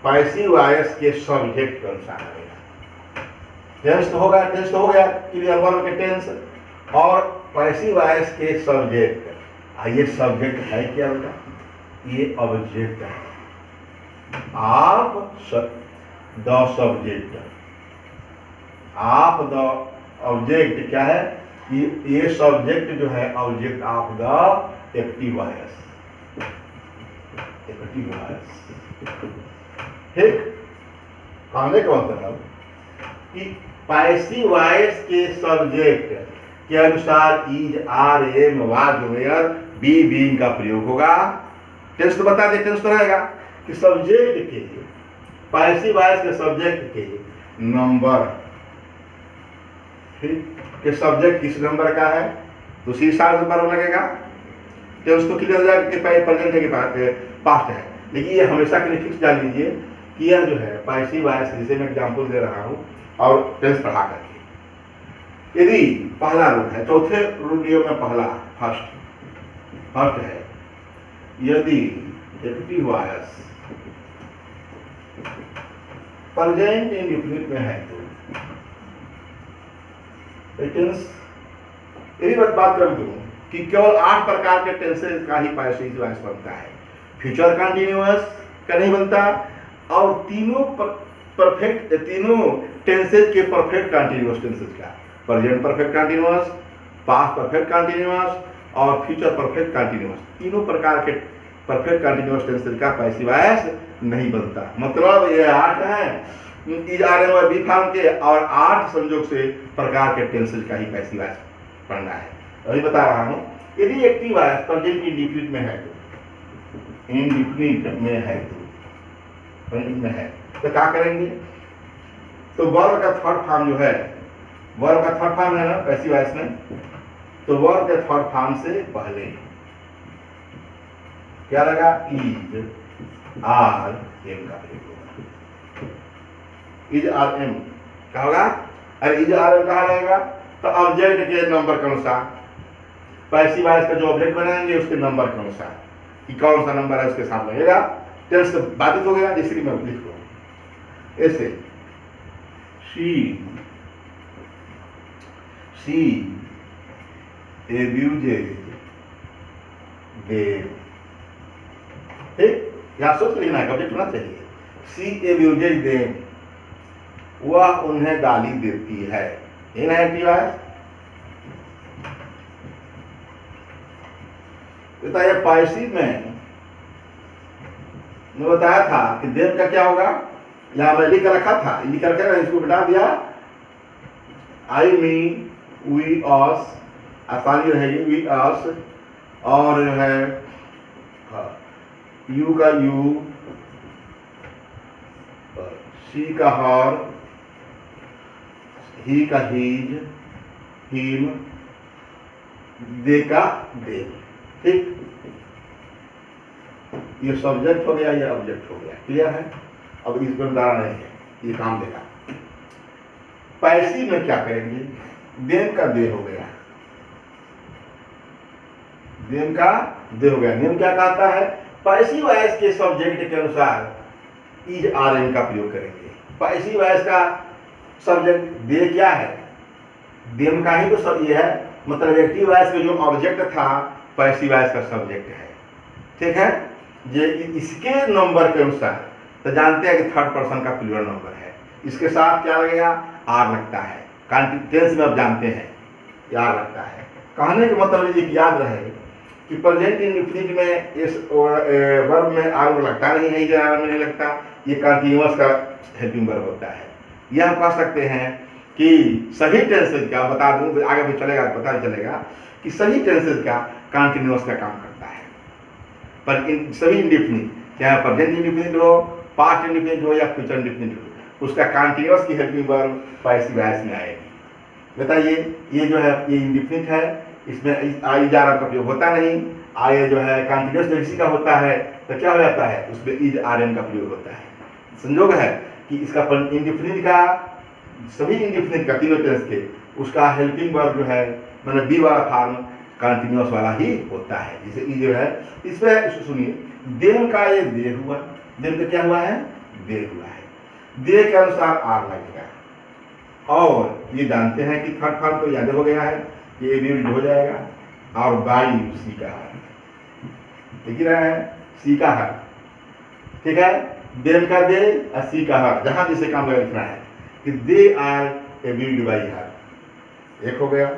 पैसिव वॉइस के सब्जेक्ट के अनुसार रहेगा। टेंस तो होगा, टेंस तो हो गया क्लियर, वर्ब के टेंस और पैसिव वॉइस के सब्जेक्ट। ये सब्जेक्ट है क्या होगा, ये ऑब्जेक्ट है, आप द सब्जेक्ट, आप द ऑब्जेक्ट क्या है, ये सब्जेक्ट जो है object of the active voice, active voice, ठीक। कहने का मतलब कि पैसिव वॉइस के सब्जेक्ट के अनुसार is are am was were be being का प्रयोग होगा। टेंस तो बता दे, टेंस तो रहेगा कि सब्जेक्ट के, पैसिव वॉइस के सब्जेक्ट के नंबर, ठीक, कि सब्जेक्ट किस नंबर का है तो उसी हिसाब से वर्ब लगेगा। टेंस तो क्लियर हो जाएगा कि प्रेजेंट है कि पास्ट है, लेकिन ये हमेशा के लिए फिक्स जान लीजिए कि यह जो है पैसिव वॉइस, जिसे मैं एग्जांपल दे रहा हूँ और टेंस पढ़ा करके, यदि पहला रूल है, चौथे रूल में पहला फर्स्ट है, यदि एक्टिव वॉइस प्रेजेंट इंडेफिनिट में है तो टेंस, यही बात कर दूं कि केवल 8 प्रकार के टेंसेस का ही पैसिव वॉइस बनता है, फ्यूचर कंटिन्यूअस का नहीं बनता, और तीनों परफेक्ट, तीनों टेंसेस के परफेक्ट कंटिन्यूअस टेंसेस का, present perfect continuous, past perfect continuous और फ्यूचर परफेक्ट कंटिन्यूअस, तीनों प्रकार के परफेक्ट कंटिन्यूअस टेंसेस का पैसिव वॉइस नहीं बनता। मतलब ये 8 हैं is are am be form के, और 8 संयोग से प्रकार के टेंसेस का ही पैसिव वॉइस पढ़ना है। अभी बता रहा हूँ, यदि एक्टिव वॉइस प्रेजेंट इंडेफिनिट में है तो, इंडेफिनिट में है तो क्या करेंगे, तो वर्ब का थर्ड फॉर्म जो है, वर्ब का थर्ड फॉर्म है ना पैसिव वॉइस में, तो वर्ब के थर्ड फॉर्म से पहले क्या लगा, ईज आर एम का प्रयोग होगा। ईज आर एम क्या होगा, अरे ईज आर एम कहाँ रहेगा, तो ऑब्जेक्ट के नंबर के अनुसार, पैसिव वॉइस का जो ऑब्जेक्ट बनाएंगे उसके नंबर के अनुसार कि कौन सा नंबर है उसके साथ लगेगा। टेंस बाधित हो गया, जैसे कि मैं लिख रहा हूं ऐसे, शी एब्यूजेज देम, ठीक, यहां सोच के लिखना है, ऑब्जेक्ट होना चाहिए, शी एब्यूजेज देम, वह उन्हें गाली देती है, ये ना एक्टिव है। ये पैसिव में मैं बताया था कि देव का क्या होगा, यहां मैं लिख रखा था, लिख रखा इसको बता दिया, आई मी वी अस, आसानी रहेगी, वी अस, और जो है यू का यू, शी का हर, ही का हीज, हिम, दे का दे, ठीक, ये सब्जेक्ट हो गया, ये ऑब्जेक्ट हो गया, क्लियर है। अब इसको बताना नहीं है, ये काम देगा। पैसिव में क्या करेंगे, देम का दे हो गया, देम का दे हो गया। नियम क्या कहता है पैसिव वॉइस के सब्जेक्ट के अनुसार इज आर एन का प्रयोग करेंगे। पैसिव वॉइस का सब्जेक्ट दे क्या है, देम का ही तो सब ये है, मतलब एक्टिव वॉइस का जो ऑब्जेक्ट था पैसिव वॉइस का सब्जेक्ट है। ठीक है, ये इसके नंबर के अनुसार तो जानते हैं कि थर्ड पर्सन का प्लूरल नंबर है, इसके साथ क्या लगेगा, आर लगता है। टेंस में अब जानते हैं आर लगता है। कहने का मतलब ये याद रहे कि प्रेजेंट इंडेफिनिट में इस वर्ब में आर लगता नहीं है, इधर आर में नहीं लगता, ये कंटीन्यूअस का हेल्पिंग वर्ब होता है। ये हम कह सकते हैं कि सही टेंसेज का, बता दूं आगे भी चलेगा, पता भी चलेगा कि सही टेंसेज का कंटीन्यूअस का काम करता है। पर सभी इंडेफिनिट, चाहे प्रेजेंट इंडेफिनिट हो, पास्ट इंडेफिनिट हो या फ्यूचर इंडेफिनिट हो, उसका कंटीन्यूअस की हेल्पिंग वर्ब पैसिव वॉइस में आएगी। बताइए, ये जो है ये इंडेफिनिट है, इसमें आई जा रहा का प्रयोग होता नहीं, आई जो है कंटीन्यूअस जब का होता है तो क्या हो जाता है, उसमें इज आर एन का प्रयोग होता है। संयोग है कि इसका इंडेफिनिट का, सभी इंडेफिनिट का तीनों टेंस के, उसका हेल्पिंग वर्ब जो है मतलब बी वाला फॉर्म कंटीन्यूअस वाला ही होता है। जैसे ई जो है, इसमें सुनिए, देम का ये दे हुआ, देम का क्या हुआ है, दे हुआ है, दे के अनुसार आर लगेगा। और ये जानते हैं कि थर्ड फॉर्म तो याद हो गया है, ये भी हो जाएगा। और बाई सी का हर, लिख रहा है सी का हर, ठीक है, देम का दे और सी का हर, जहां जिसे काम लगा लिखना है कि they are a willed by her, एक हो गया।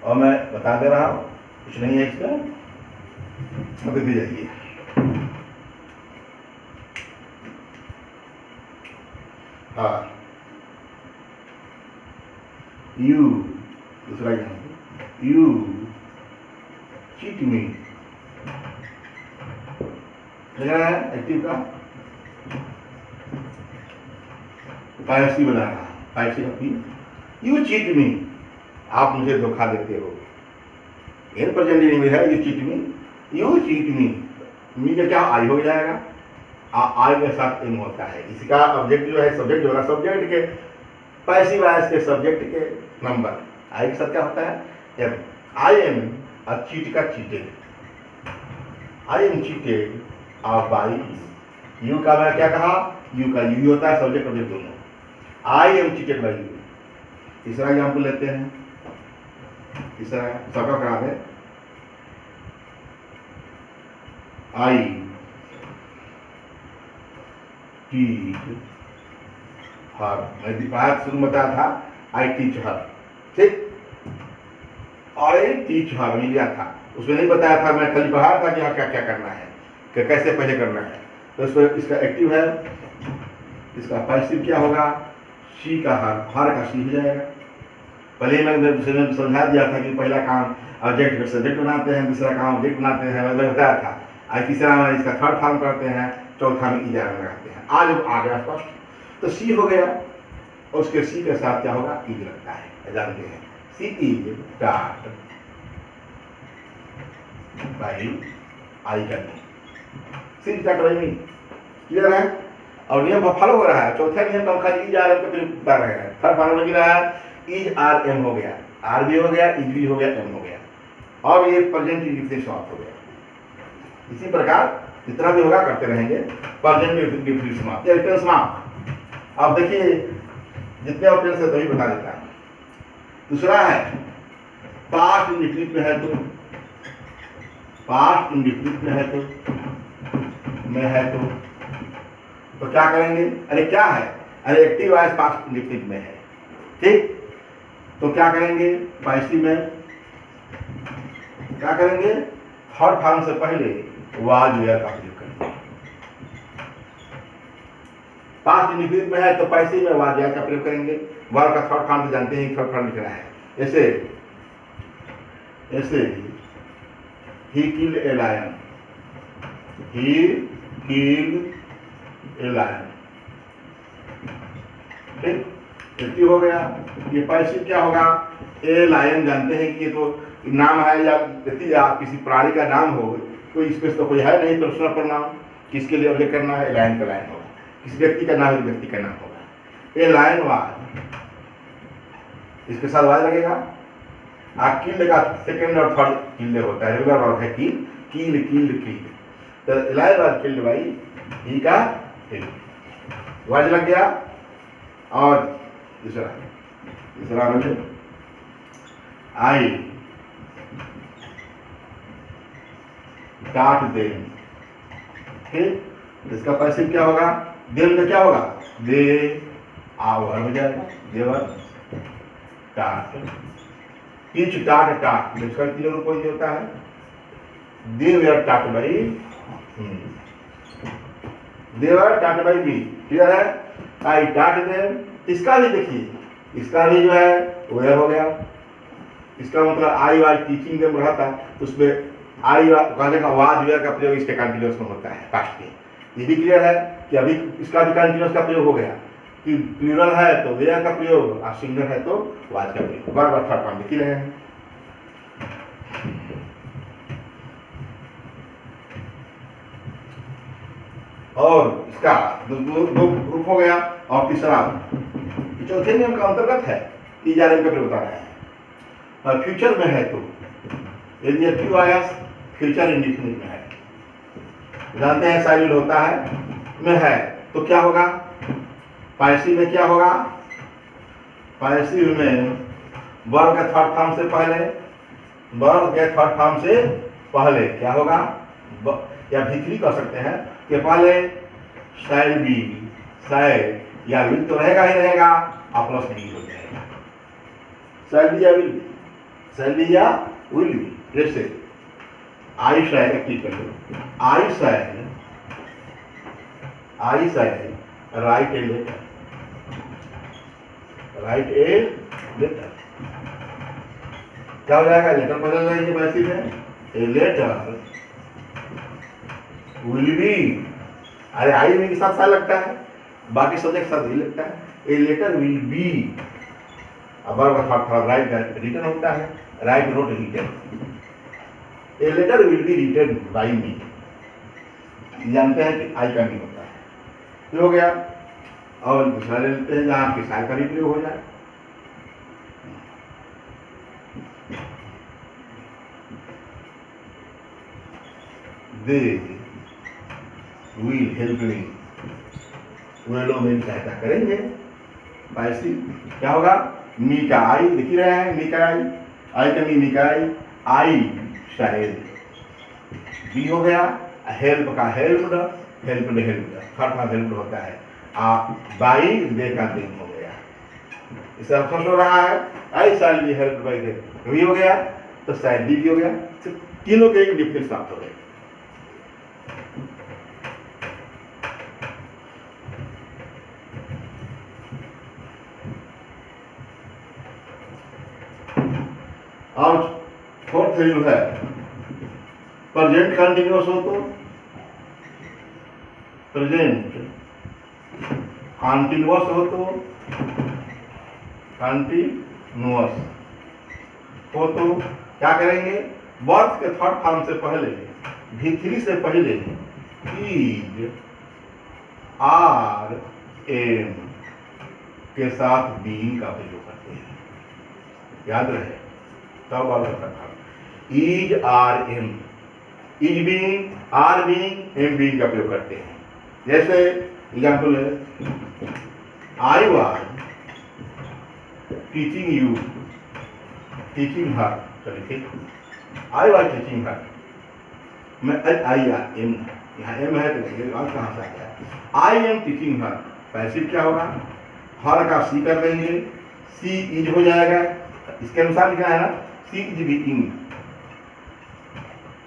और मैं बता दे रहा हूं, कुछ नहीं है इसका, अब भी जाइए। हाँ, यू, दूसरा एग्जाम्पल, यू चीट मी, लग रहा है एक्टिव का, पायसी बना रहा, पायसी अपनी, यू चीट मी, आप मुझे धोखा देते हो, इन प्रेजेंट में है you cheat me, you cheat मी का क्या आई हो जाएगा, आई के साथ एम होता है, इसका ऑब्जेक्ट जो है, सब्जेक्ट जो है, सब्जेक्ट के पैसिव वॉइस के सब्जेक्ट के नंबर, आई के साथ क्या होता है, एम, आई एम और चीट का चीटेड, आई एम चीटेड और बाई यू का मैं क्या कहा, यू का यू होता है, सब्जेक्ट ऑब्जेक्ट दोनों, I am cheated by you. तीसरा एग्जाम्पल लेते हैं, तीसरा सबका करा दे, आई टीच हर, मैं बात शुरू बताया था, आई टीच हर, ठीक, आई टीच हर मिल गया था, उसमें नहीं बताया था, मैं खाली पढ़ा था कि हाँ क्या क्या करना है, कि कैसे पहले करना है। तो इसमें इसका एक्टिव है, इसका पैसिव क्या होगा, सी का हर का सी हो जाएगा। पहले मैं समझा दिया था कि पहला काम ऑब्जेक्ट का सब्जेक्ट बनाते हैं, दूसरा काम ऑब्जेक्ट बनाते हैं, मैं बताया था। आज तीसरा में इसका थर्ड फॉर्म करते हैं, चौथा में इज आर लगाते हैं। आज आ गया स्पष्ट, तो सी हो गया, और उसके सी के साथ क्या होगा, इज लगता है, जानते हैं, सी इज स्टार्ट बाई आई का नहीं, सी स्टार्ट बाई मी, क्लियर है। और नियम फॉलो हो रहा है, चौथा नियम का खाली इज आर एम का बता रहे हैं, थर्ड फॉर्म लग रहा है, इज आर एम हो गया, आर भी हो गया, इज भी हो गया, एम हो गया, और ये प्रेजेंट इंडेफिनिट समाप्त हो गया। इसी प्रकार जितना भी होगा करते रहेंगे, प्रेजेंट इंडेफिनिट समाप्त, टेंस समाप्त। अब देखिए जितने ऑप्शन है तभी बता देता है। दूसरा है पास्ट इंडेफिनिट में है तो, पास्ट इंडेफिनिट में है तो क्या करेंगे, अरे क्या है, अरे एक्टिव वॉइस पास्ट इंडेफिनिट में है, ठीक, तो क्या करेंगे, पैसिव में क्या करेंगे, थर्ड फॉर्म से पहले वाज वेयर का प्रयोग करेंगे। पास्ट इंडेफिनिट में है तो पैसिव में वाज वेयर का प्रयोग करेंगे। वर्ब का थर्ड फॉर्म तो जानते हैं, थर्ड फॉर्म लिख रहा है, ऐसे ही killed a lion, he killed a lion, ठीक, एक्टिव हो गया। ये पैसिव क्या होगा, ए लायन जानते हैं कि ये तो नाम है या किसी प्राणी का नाम हो, कोई स्पेस तो कोई है नहीं, पर्सनल प्रोनाउन, किसके लिए ऑब्जेक्ट करना है, लायन का लायन होगा, किसी व्यक्ति का नाम है व्यक्ति का नाम होगा। ए लायन वाज, इसके साथ वाज लगेगा, किल्ड का सेकंड और थर्ड किल्ड होता है, रेगुलर वर्ब है किल, किल किल्ड किल्ड। तो एलाइव वाज किल्ड बाई ही का वाज लग गया। और दूसरा बोले आई डांट देम, ठीक, इसका पैसिव क्या होगा, देम का क्या होगा, दे आवर हो जाएगा, देवर डांट, टीच डांट डांट, इसका क्लियर रूप होता है दे वेयर डांट बाई, देवर डांट बाई मी, क्लियर है। आई डांट देम, इसका भी देखिए, इसका भी जो है वेयर हो गया, इसका मतलब आई वाज टीचिंग देम रहता तो उसमें आई कहने का वाज वेयर का प्रयोग इसके कंटिन्यूअस में होता है पास्ट के। ये भी क्लियर है कि अभी इसका भी कंटिन्यूअस का प्रयोग हो गया कि प्लूरल है तो वेयर का प्रयोग और सिंगुलर है तो वाज का प्रयोग। बार बार थर्ड फॉर्म लिख रहे हैं। और इसका दो ग्रुप हो गया। और तीसरा चौथे नियम का अंतर्गत है, इजारे का प्रयोग बता रहे हैं। फ्यूचर में है तो यदि क्यों आया, फ्यूचर इंडिफिनिट में है, जानते हैं साइलेंट होता है में है तो क्या होगा, पैसिव में क्या होगा, पैसिव में वर्ब के थर्ड फॉर्म से पहले, वर्ब के थर्ड फॉर्म से पहले क्या होगा, या भीतरी कर सकते हैं कि पहले शैल बी, शैल या विल तो रहेगा ही रहेगा, और प्लस बी हो जाएगा, शैल बी या विल बी, शैल बी या विल बी। जैसे आई शैल, एक्टिव कर लो, I shall write a letter, write a letter, क्या हो जाएगा, लेटर बदल जाएंगे पैसिव में, ए लेटर विल बी, अरे आई में के साथ सा लगता है, बाकी सब्जेक्ट साथ ही लगता है, ए लेटर विल बी, अब राइट रिटर्न होता है, write wrote written, a letter will be written by me, जानते हैं कि आई का नहीं होता है, ये हो गया। और दूसरा ले लेते हैं जहाँ आपके साल का भी प्रयोग हो जाए, दे विल हेल्प मी, वे लोग मेरी सहायता करेंगे, पैसिव क्या होगा, मी का आई, लिख ही रहे हैं मी का आई का मी का आई शायद, बी हो गया, हेल्प का help, help third form help होता है, बाई दे का देम हो गया, इससे स्पष्ट हो रहा है, आई शायद बी हेल्प बाई दे भी हो गया, तो शायद भी हो गया, तो तीनों के एक डिफरेंस प्राप्त हो गए। और फोर्थ वैल्यू है प्रेजेंट कंटिन्यूअस हो तो, प्रेजेंट कंटिन्यूअस हो तो, कंटिन्यूअस हो तो क्या करेंगे, वर्ब के थर्ड फॉर्म से पहले, V3 से पहले इज आर एम के साथ बीइंग का प्रयोग करते हैं, याद रहे तब वाला is are am, is being, are being, am being का प्रयोग करते हैं। जैसे एग्जाम्पल है, I was teaching you, teaching her, चलिए ठीक, आई वाज टीचिंग हर, मैं आई एम, यहाँ एम है तो ये और कहाँ से आ गया, I am teaching her, passive क्या होगा, हर का सी कर देंगे, सी इज हो जाएगा, इसके अनुसार लिखना है ना, she is being,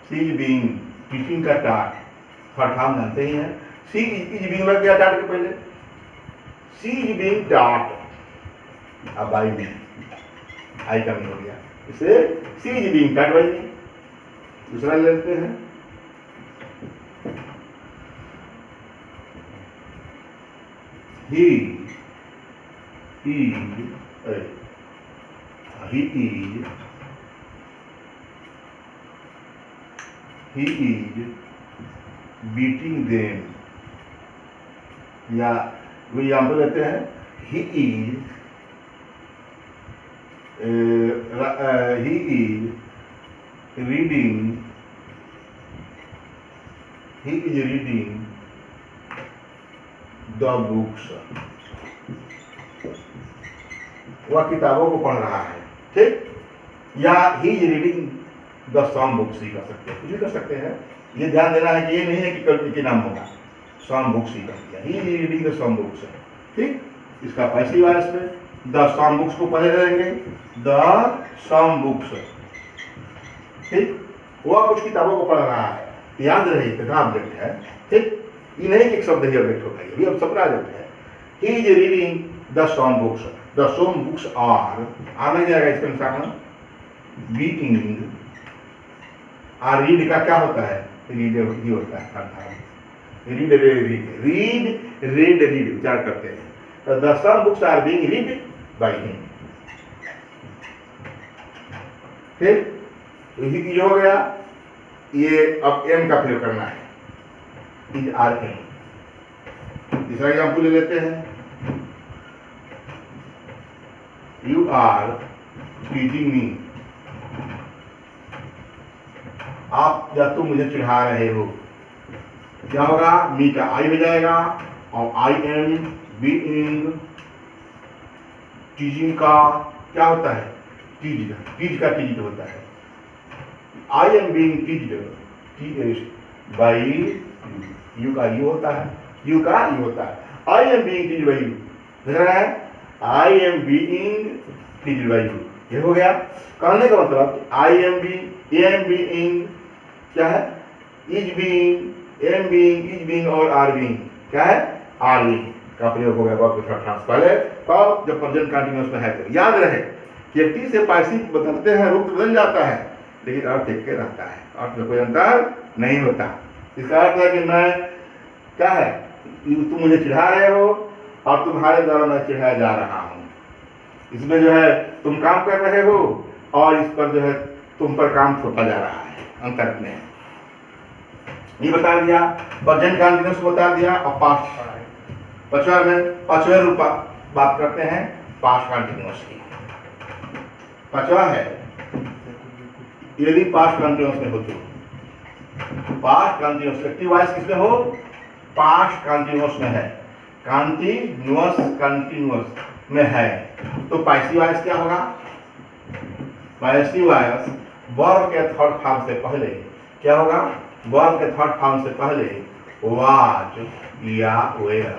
she is being, teaching का टाट, थर्ड फॉर्म जानते ही हैं, सी इज बीइंग लग गया टाट के पहले, सी इज बीइंग टाट, अब बाई में आई का भी हो गया, इसे सी इज बीइंग टाट बाई में। दूसरा लेते हैं, he is beating them, या वो एग्जाम्पल लेते हैं, he is he is reading the books, वह किताबों को पढ़ रहा है, ठीक। या he is reading the some books ही कर सकते हैं, कुछ भी कर सकते हैं। ये ध्यान देना है कि ये नहीं है कि कल के नाम होगा, सम बुक्स ही कर दिया, he is reading the some books, ठीक। इसका पैसिव वॉइस में द सम बुक्स को पढ़े रहेंगे, द सम बुक्स, ठीक। वह कुछ किताबों को पढ़ रहा है, याद रहे कितना ऑब्जेक्ट है, ठीक। ये नहीं कि एक शब्द ही ऑब्जेक्ट होता है, ये अब सब ऑब्जेक्ट है। He is reading the some books, the some books are आने जाएगा इसके अनुसार बीइंग, और रीड का क्या होता है, रीड ही होता है, रीड विचार करते हैं। The some books are being read by him, ठीक। ये हो गया, ये अब एम का प्रयोग करना है, इज आर एम। तीसरा एग्जाम्पल ले लेते हैं, यू आर टीचिंग मी, आप या तुम मुझे चिढ़ा रहे हो, क्या होगा, मी का आई हो जाएगा, और आई एम बीइंग, टीचिंग का क्या होता है, टीच का टीच होता है, आई एम बीइंग टीच्ड बाय यू का यू होता है, यू का यू होता है, आई एम बीइंग टीच्ड बाय यू, देख रहे हैं, आई एम बीइंग टीच्ड बाय यू, ये हो गया। कहने का मतलब आई एम बीइंग क्या है, is being, am being, is being और आर बीइंग क्या है, आर बीइंग का प्रयोग हो गया वर्ब के साथ। पहले कब, जब प्रेजेंट कंटीन्यूअस में है तो। याद रहे कि टी से पार्टिसिप बदलते हैं, रूप बदल जाता है, लेकिन अर्थ एक के रहता है, अर्थ में कोई अंतर नहीं होता। इसका अर्थ है कि मैं क्या है, तुम मुझे चिढ़ा रहे हो और तुम्हारे द्वारा मैं चिढ़ाया जा रहा हूँ, इसमें जो है तुम काम कर रहे हो और इस पर जो है तुम पर काम थोपा जा रहा है, अंतर में ये बता दिया, प्रेजेंट कंटीन्यूअस बता दिया। और पास्ट पांचवें रूप बात करते हैं पास्ट कंटीन्यूअस की। पांचवा है, यदि पास्ट कंटीन्यूअस में हो तो, पास्ट कंटीन्यूअस एक्टिव वॉइस किसमें हो, पास्ट कंटीन्यूअस में है, कंटीन्यूअस में है, तो पैसिव वॉइस क्या होगा, पैसिव वॉइस वर्ब के थर्ड फॉर्म से पहले क्या होगा, वर्ब के थर्ड फॉर्म से पहले वाज या वेयर,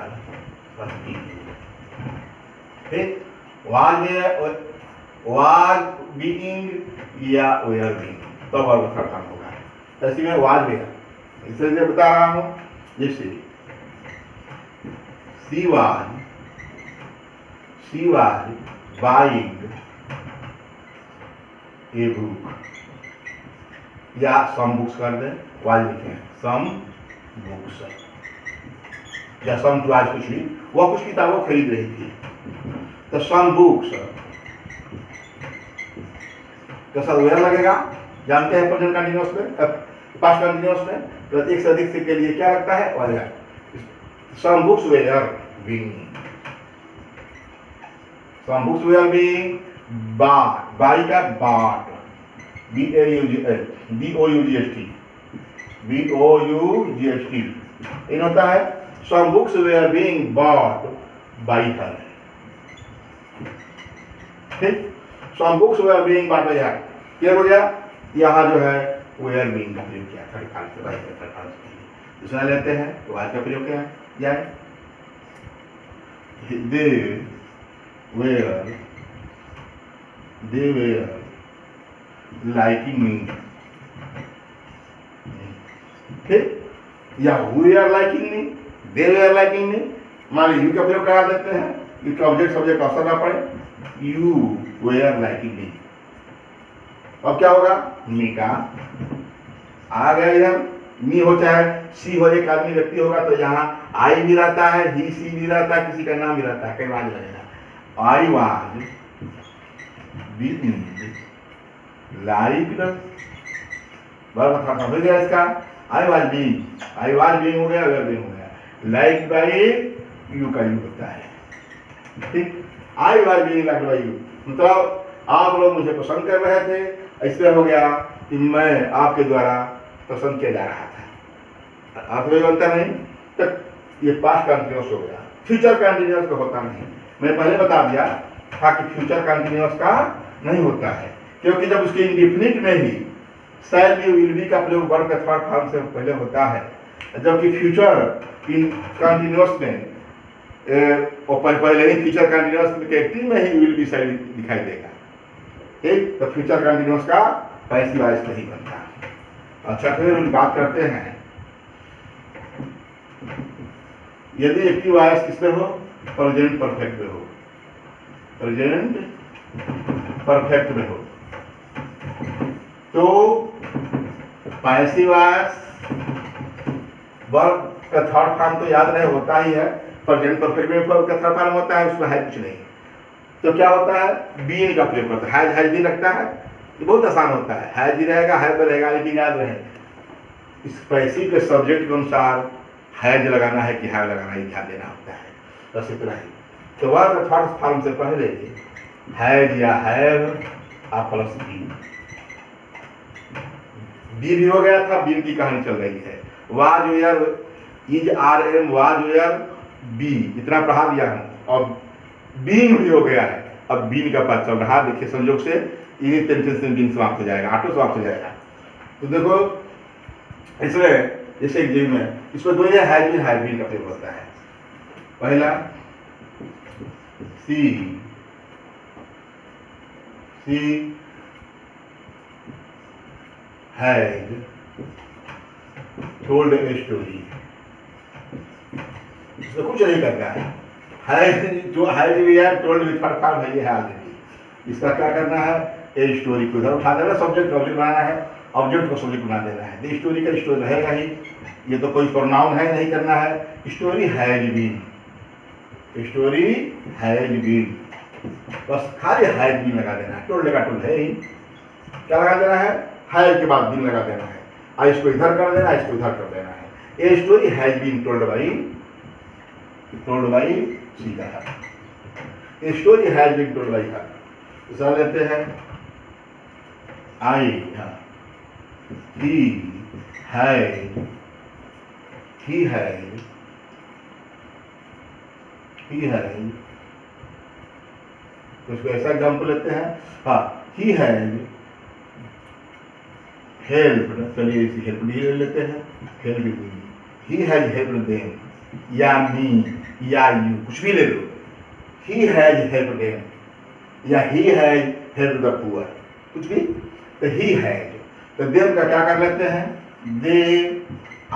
ठीक, वाज बीइंग या वेयर बीइंग, तो वर्ब का थर्ड फॉर्म होगा। ऐसे में वाज वेयर, इसलिए बता रहा हूं, जैसे she was buying a book, या some books कर दें, वाज लिखे हैं some books, या some to आज कुछ भी, वह कुछ किताबों खरीद रही थी, तो some books के साथ वेयर लगेगा। जानते हैं प्रेजेंट कंटीन्यूअस में, पास्ट कंटीन्यूअस में प्रत्येक से अधिक के लिए क्या लगता है, where. some books were being, some books were being bought, buy का bought, B-O-U-G-H-T, इन होता है some books were being bought by her, ठीक, some books were being bought by her, clear हो गया। यहाँ जो है were being का प्रयोग किया, थर्ड फॉर्म से, दूसरा लेते हैं तो आज का प्रयोग क्या है, they were liking me, ठीक, या we are liking me, they were liking me, मान लीजिए यू का प्रयोग करा देते हैं, यू का ऑब्जेक्ट सब्जेक्ट असर ना पड़े, you were liking me, अब क्या होगा, मी का आ गया इधर, मी हो चाहे सी हो, एक आदमी व्यक्ति होगा तो यहाँ आई भी रहता है, ही सी भी रहता है, किसी का नाम भी रहता है, कई बार लगेगा। I was being liked, verb था हो गया इसका, आई वाज बीइंग हो गया, वेयर बीइंग हो गया, लाइक्ड बाय यू का यू होता है, ठीक, I was being liked by you, मतलब आप लोग मुझे पसंद कर रहे थे, इसलिए हो गया कि मैं आपके द्वारा पसंद किया जा रहा था। आप लोग बनता नहीं तक ये पास्ट कंटिन्यूस हो गया, फ्यूचर कंटिन्यूस का होता नहीं। मैं पहले बता दिया था कि फ्यूचर कंटिन्यूस का नहीं होता है, क्योंकि जब उसके इंडिफिनिट में ही शैल बी विल बी का प्रयोग वर्ब के थर्ड फॉर्म से पहले होता है, जबकि फ्यूचर इन कंटिन्यूस में और पहले ही फ्यूचर कंटिन्यूस के एक्टिव में ही विल बी शैल दिखाई देगा। ठीक, तो फ्यूचर कंटिन्यूस का पैसिव वॉइस नहीं बनता। अच्छा, फिर बात करते हैं यदि एक्टिव वॉइस किसमें हो, प्रेजेंट परफेक्ट में हो, प्रेजेंट परफेक्ट में हो, तो पैसिव वॉइस वर्ब का थर्ड फॉर्म तो याद रहे होता ही है, प्रेजेंट परफेक्ट में वर्ब का थर्ड फॉर्म होता है, उसमें है कुछ नहीं। तो क्या होता है, बीन का प्रयोग करता है, हैज भी लगता है, ये बहुत आसान होता है, हैज भी रहेगा, हैव रहेगा, लेकिन याद रहे इस पैसिव के सब्जेक्ट के अनुसार हैज लगाना है कि हैव लगाना है, ध्यान देना होता है। बस इतना ही। तो वर्ब का थर्ड फॉर्म से पहले हैज या हैव आप प्लस बी भी हो गया था, बीन की कहानी चल रही है। Was were, is are am, was were, be, इतना पढ़ा दिया हूँ, और बीन भी हो गया है। अब बीन का पाठ चल रहा, देखिए संयोग से इन्हीं टेंशन से बीन समाप्त हो जाएगा, ऑटो समाप्त हो जाएगा। तो देखो इसमें जैसे एग्जाम में इसमें दो हैज बीन का प्रयोग होता है। पहला सी हैज टोल्ड ए स्टोरी, इसमें कुछ नहीं करना है, जो हैज भी है टोल्ड भी थर्ड फॉर्म है, ये है ऑलरेडी। इसका क्या करना है, ए स्टोरी को इधर उठा देना, सब्जेक्ट ऑब्जेक्ट बनाना है, ऑब्जेक्ट को सब्जेक्ट बना देना है। द स्टोरी का स्टोरी रहेगा ही, ये तो कोई प्रोनाउन है, नहीं करना है। Story has been, story has been, बस खाली हैज बीन लगा देना है, टोल्ड का टोल्ड है ही, क्या लगा देना है, हैज के बाद बीन लगा देना है, और इसको इधर कर देना, इसको इधर कर देना है। A story has been told by सीधा है, a story has been told by her. दूसरा लेते हैं आई, he had उसको ऐसा एग्जाम्पल लेते हैं, हाँ, he had helped, चलिए इसी हेल्प भी ले लेते हैं, हेल्प भी, he had helped them, या me या you, कुछ भी ले लो, he had helped them या he had helped the poor, कुछ भी, तो he had, तो देव का क्या कर लेते हैं, दे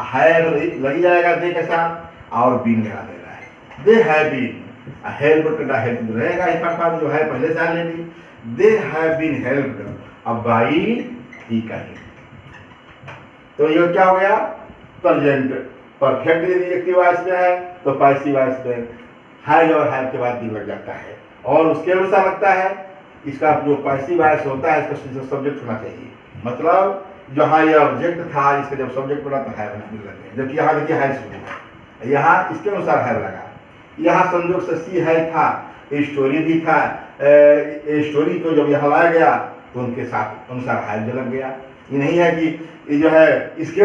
हैव लग जाएगा दे के साथ, और बीन लगा देना है, दे हैव बीन, हेल्प का हेल्प रहेगा, एक बार जो है पहले से already, they have been helped, अब बाई ही का ही। तो ये क्या हो गया, प्रेजेंट परफेक्ट यदि एक्टिव वॉइस में है तो पैसिव वॉइस में हैज और हैव के बाद बीन लग जाता है, और उसके अनुसार लगता है इसका जो पैसिव वॉइस होता है इसका सब्जेक्ट होना चाहिए, मतलब जहाँ ये ऑब्जेक्ट था इसका जब सब्जेक्ट बना तो हैव लग गया, जबकि यहाँ देखिए हैज शुरू, यहाँ इसके अनुसार हैव लगा, यहाँ संयोग से सी है था, स्टोरी भी था, स्टोरी को जब यहाँ लाया गया तो उनके साथ अनुसार हैज लग गया। ये नहीं है कि ये जो है इसके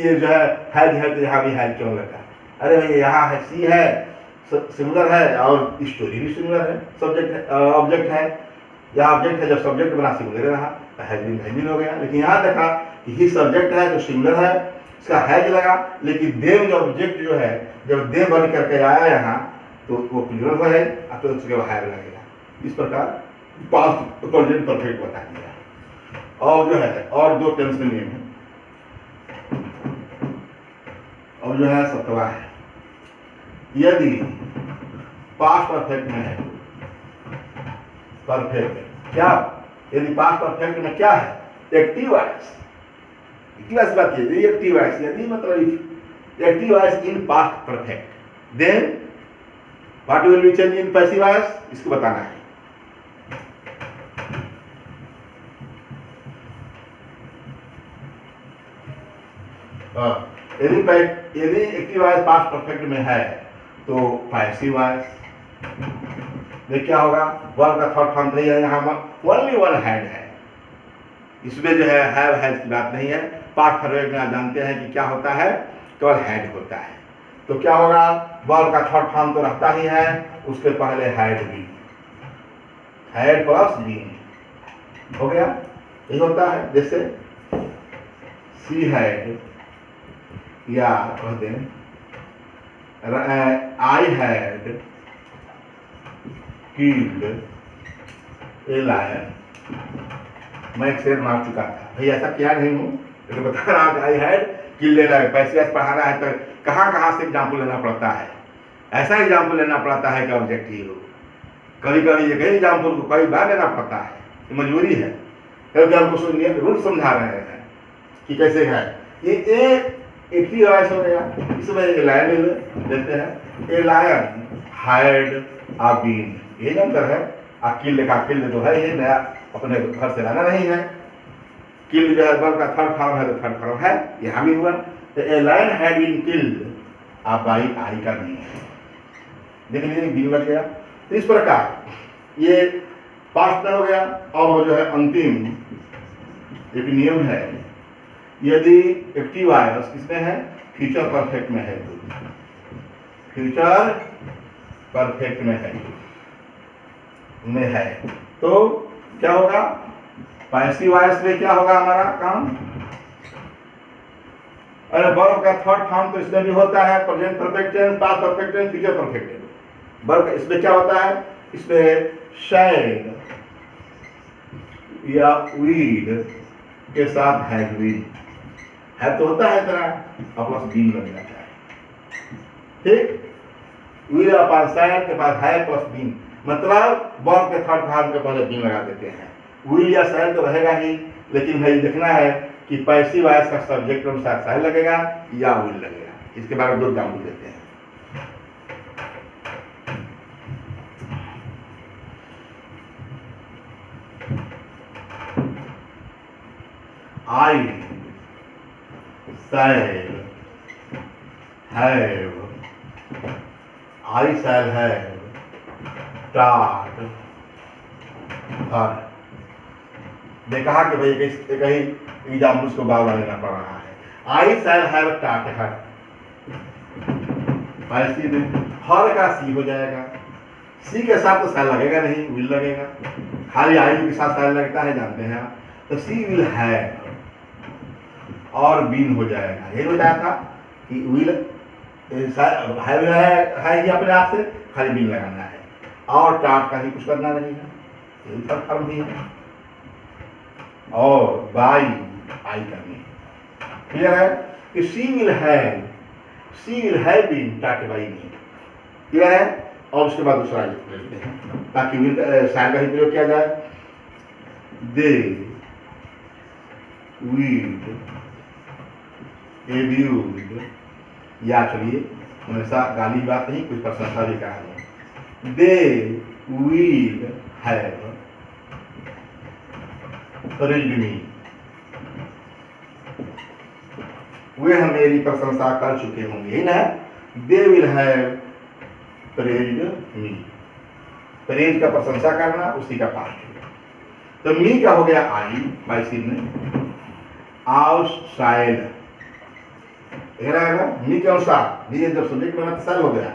ये जो है तो यहाँ भी हैज क्यों लगा, अरे भाई यहाँ है सी है सिमिलर है और स्टोरी भी सिमिलर है, सब्जेक्ट ऑब्जेक्ट है, या ऑब्जेक्ट है जब सब्जेक्ट बना सिमिलर रहा तो हैज हो गया। लेकिन यहाँ देखा कि ही सब्जेक्ट है जो सिमिलर है इसका हैज लगा, लेकिन देव जो ऑब्जेक्ट जो है जब देव बन करके आया यहाँ तो वो प्लूरल है, तो उसके बाद हैज लगेगा। इस प्रकार पास्ट प्रेजेंट परफेक्ट बता दिया। और जो है और दो टेंस में नियम है, और जो है सत्वा है, यदि पास्ट परफेक्ट में है, परफेक्ट क्या, यदि पास्ट परफेक्ट में क्या है, एक्टिव वॉइस, एक्टिव वॉइस बात है, एक्टिव वॉइस यदि मतलब active voice in past perfect, then what will be change in passive voice, इसको बताना है। यदि एक्टिव वॉइस पास्ट परफेक्ट में है तो पैसिव वॉइस देख क्या होगा, वर्ब का थर्ड फॉर्म नहीं है, यहाँ ओनली वन हैड है, इसमें जो है हैव है इसकी बात नहीं है। पास्ट परफेक्ट में आप जानते हैं कि क्या होता है, केवल हैड होता है। तो क्या होगा, वर्ब का थर्ड फॉर्म तो रहता ही है, उसके पहले हैड भी, हैड प्लस बीन हो गया, यही होता है। जैसे सी हैड या कह दें I had killed a lion, मैं एक शेर मार चुका था भाई, ऐसा किया नहीं हूँ लेकिन बता रहा हूँ I had killed a lion. पैसे पढ़ाना है तो कहाँ कहाँ से एग्जाम्पल लेना पड़ता है, ऐसा एग्जाम्पल लेना पड़ता है कि ऑब्जेक्टिव हो, कभी कभी एक ही एग्जाम्पल को कई बार लेना पड़ता है, ये मजबूरी है, क्योंकि हमको रूल समझा रहे हैं कि कैसे है। ये एक ही वॉइस हो गया, इसमें ए लायन लेते हैं, a lion had uh been, ये अंतर है। किल्ड का किल्ड जो है ये नया अपने घर से लाना नहीं है, किल्ड जो है वर्ब का थर्ड फॉर्म है तो थर्ड फॉर्म है, यहाँ भी हुआ। तो a lion had been killed uh by I का बीन, देख लीजिए बीन लग गया। तो इस प्रकार ये पास्ट में हो गया। और जो है अंतिम एक नियम है, यदि एक्टिव वॉइस किसमें है, फ्यूचर परफेक्ट में है, तो फ्यूचर परफेक्ट में है तो क्या होगा, पैसिव वॉइस में क्या होगा हमारा काम, अरे वर्ब का थर्ड फॉर्म तो इसमें भी होता है, present perfect tense, past perfect tense, future perfect tense. Verb इसमें क्या होता है, इसमें शैड या वीड के साथ हैड बीन, है तो होता है तरह और प्लस बीन बन जाता है, ठीक। वीड और पास शैड के पास है प्लस बीन, मतलब वर्ब के थर्ड फॉर्म के पहले बीन लगा देते हैं। विल या शैल तो रहेगा ही, लेकिन भाई देखना है कि पैसिव वॉइस का सब्जेक्ट अनुसार शैल लगेगा या विल लगेगा। इसके बारे में दो एग्जाम्पल देते हैं। I shall have taught her। देखा कि भाई एक ही एग्जाम्पल उसको बार बार लेना पड़ रहा है। I shall have taught her, passive में हर का सी हो जाएगा, सी के साथ तो शैल लगेगा नहीं, विल लगेगा, खाली आई के साथ शैल लगता है जानते हैं आप, तो सी विल हैव और बीन हो जाएगा। यही बताया था कि विल है ही अपने आप से, खाली बीन लगाना है और टाट का ही कुछ करना नहीं है, यही फर्क भी है। और बाई आई करनी, क्लियर है कि सी विल हैव बीन टाट बाई नहीं, क्लियर है। और उसके बाद दूसरा लेते हैं ताकि विल शैल का ही प्रयोग किया जाए। दे वीड एब्यूड, या चलिए हमेशा गाली बात नहीं, कुछ प्रशंसा भी कहा है। दे वीड हैव praised me, वे हम मेरी प्रशंसा कर चुके होंगे, यही ना। They will have praised me, praise का प्रशंसा करना उसी का पास्ट। तो मी का हो गया आई पैसिव में, आउटसाइड रहेगा मी के अनुसार, मी जब सब्जेक्ट बना तो हो गया,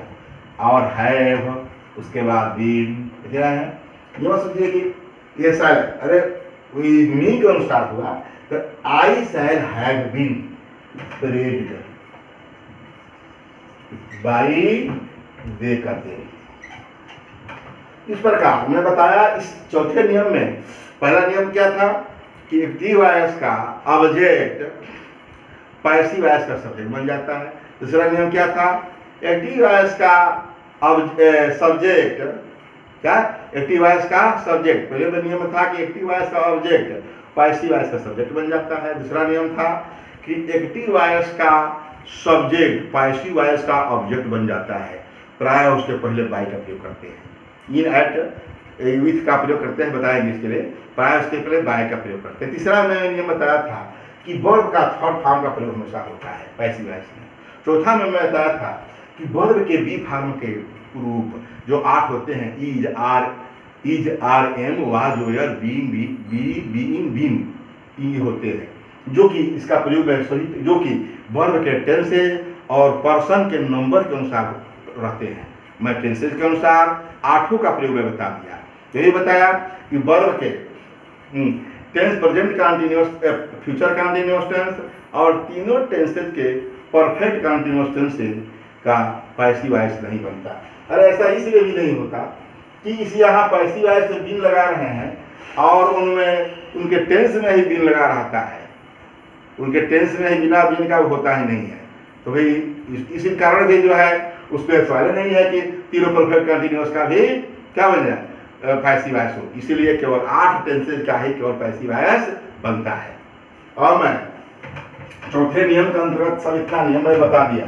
और हैव उसके बाद बीन है। ये बात सोचिए कि ये शैल, अरे मी के अनुसार हुआ तो I shall have been praised by they करते। इस प्रकार मैं बताया इस चौथे नियम में। पहला नियम क्या था कि एक्टिव वॉइस का ऑब्जेक्ट पैसिव वॉइस का सब्जेक्ट बन जाता है। दूसरा नियम क्या था, एक्टिव वॉइस का सब्जेक्ट क्या, एक्टिव वॉइस का सब्जेक्ट, पहले तो नियम था कि एक्टिव वॉइस का ऑब्जेक्ट पैसिव वॉइस का सब्जेक्ट बन जाता है। दूसरा नियम था कि एक्टिव वॉइस का सब्जेक्ट पैसिव वॉइस का ऑब्जेक्ट बन जाता है, प्राय उसके पहले बाई का प्रयोग करते हैं। इन एट विथ का प्रयोग करते हैं, बताएंगे इसके लिए, प्राय उसके पहले बाई का प्रयोग करते हैं। तीसरा मैंने नियम बताया था कि वर्ब का थर्ड फॉर्म का प्रयोग हमेशा होता है पैसिव वॉइस में। चौथा में मैं बताया था कि वर्ब के बी फॉर्म के रूप जो 8 होते हैं, is are am was were being being been, ई होते हैं, जो कि इसका प्रयोग है सही, जो कि वर्ब के टेंसेज और पर्सन के नंबर के अनुसार रहते हैं। मैं टेंसेज के अनुसार 8 का प्रयोग में बता दिया। यही बताया कि वर्ब के tense, present continuous, future continuous tense और तीनों टेंसेज के परफेक्ट कंटीन्यूअस टेंसेज का पैसिव वॉइस नहीं बनता। अरे ऐसा इसलिए भी नहीं होता कि इस यहाँ पैसिव वॉइस से बीन लगा रहे हैं और उनमें उनके टेंस में ही बीन लगा रहता है, उनके टेंस में ही बिना बीन का होता ही नहीं है। तो भाई इसी कारण भी जो है उस पर सवाल नहीं है कि तीनों परफेक्ट कंटीन्यूअस का भी क्या बन जाए पैसिव वॉइस हो, इसीलिए केवल 8 टेंसेज का ही केवल पैसिव वॉइस बनता है। और मैं चौथे नियम के अंतर्गत सब इतना नियम मैं बता दिया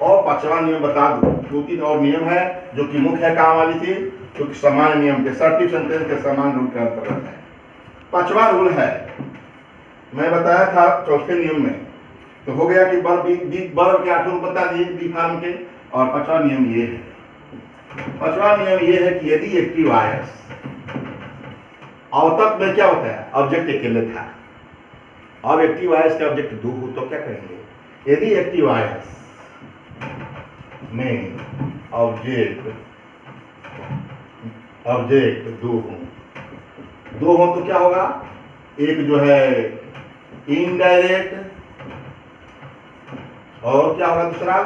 और 5वां नियम बता दूं। 2-3 और नियम है जो कि मुख्य काम वाली थी, जो कि समान नियम के सर्टिव सेंटेंस के समान रूल के अंतर्गत है। 5वां रूल है, मैं बताया था चौथे नियम में, तो हो गया कि वर्ब के 8 रूल बता दिए बी फार्म के। और 5वां नियम ये है, 5वां नियम ये है कि यदि एक्टिव वॉइस अवतक में क्या होता है, ऑब्जेक्ट अकेले था, अब एक्टिव वॉइस के ऑब्जेक्ट 2 हो तो क्या करेंगे, यदि एक्टिव वॉइस में ऑब्जेक्ट 2 हो तो क्या होगा, एक जो है इनडायरेक्ट और क्या होगा दूसरा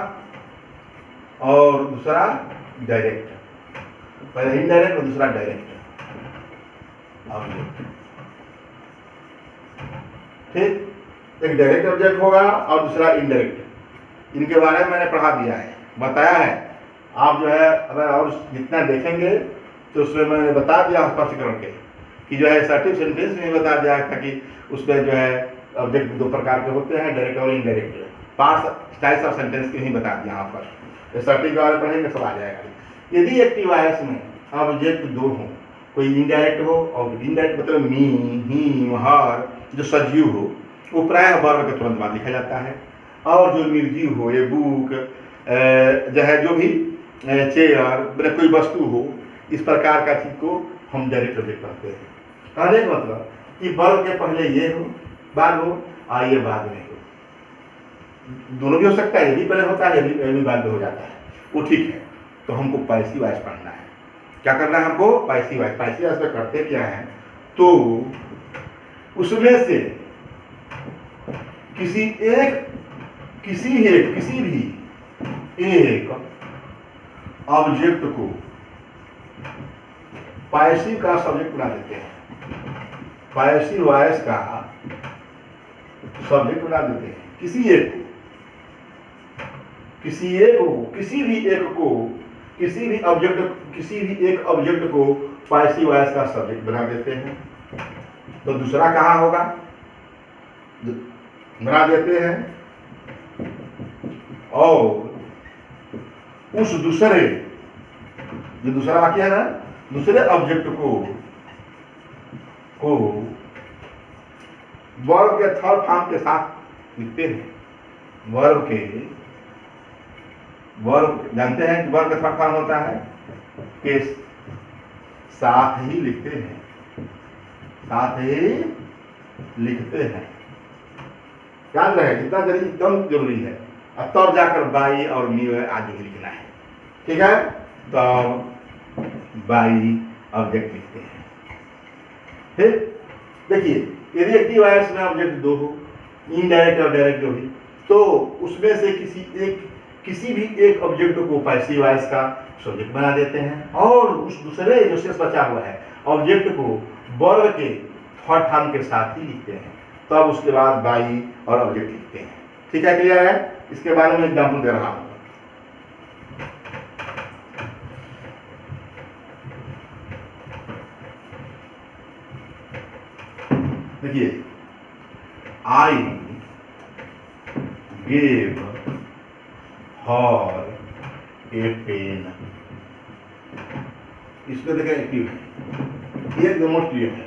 डायरेक्ट, पहले इनडायरेक्ट और दूसरा डायरेक्ट ऑब्जेक्ट। ठीक, एक डायरेक्ट ऑब्जेक्ट होगा और दूसरा इनडायरेक्ट। इनके बारे में मैंने पढ़ा दिया है, बताया है। आप जो है अगर और जितना देखेंगे तो उसमें मैंने बता दिया स्पष्टीकरण के कि जो है सर्टिव सेंटेंस में बता दिया था कि उसमें जो है ऑब्जेक्ट 2 प्रकार के होते हैं, डायरेक्ट और indirect. Parts types of sentence के ही बता दिया यहाँ पर, सर्टिव के बारे में पढ़ेंगे सब आ जाएगा। यदि एक्टिव वॉइस में ऑब्जेक्ट 2 हो, कोई इनडायरेक्ट हो, और इनडायरेक्ट मतलब मी, ही, हर, जो सजीव हो वो प्रायः वर्ब के तुरंत बाद लिखा जाता है, और जो निर्जीव हो, ये बुक जो है, जो भी चेयर, कोई वस्तु हो, इस प्रकार का चीज को हम डायरेक्ट ऑब्जेक्ट कहते हैं। कहने का मतलब कि वर्ब के पहले ये हो, बाद हो, और ये बाद में हो, दोनों भी हो सकता है, ये भी पहले होता है, ये भी बाद में हो जाता है, वो ठीक है। तो हमको पैसिव वॉइस पढ़ना है। क्या करना है हमको, पैसिव वॉइस। पैसिव वॉइस में करते क्या है, तो उसमें से किसी भी एक ऑब्जेक्ट को पैसिव का सब्जेक्ट बना देते हैं, पैसिव वॉइस का सब्जेक्ट बना देते हैं। किसी भी एक ऑब्जेक्ट को पैसिव वॉइस का सब्जेक्ट बना देते हैं। तो दूसरा कहाँ होगा, बना देते हैं, और उस दूसरा वाक्य है ना, दूसरे ऑब्जेक्ट को वर्ब के थर्ड फॉर्म के साथ लिखते हैं। वर्ब जानते हैं कि वर्ब का थर्ड फॉर्म होता है के साथ ही लिखते हैं, याद रहे, इतना जरूरी, एकदम जरूरी है। अब तब जाकर बाई और मी आगे भी लिखना है, ठीक है। तो बाई ऑब्जेक्ट लिखते हैं। फिर देखिए, यदि एक्टिव वॉइस में ऑब्जेक्ट 2 हो, इनडायरेक्ट और डायरेक्ट जो भी, तो उसमें से किसी भी एक ऑब्जेक्ट को पैसिव वॉइस का सब्जेक्ट बना देते हैं, और उस दूसरे जो शेष बचा हुआ है ऑब्जेक्ट को वर्ब के थर्ड फॉर्म के साथ ही लिखते हैं। तब उसके बाद बाई और ऑब्जेक्ट लिखते हैं। ठीक है, क्लियर है। इसके बारे में एग्जाम्पल दे रहा हूं। देखिए, आई गेव हर ए पेन, इसमें देखिए एक्टिव है, ये मोस्ट क्लियर है।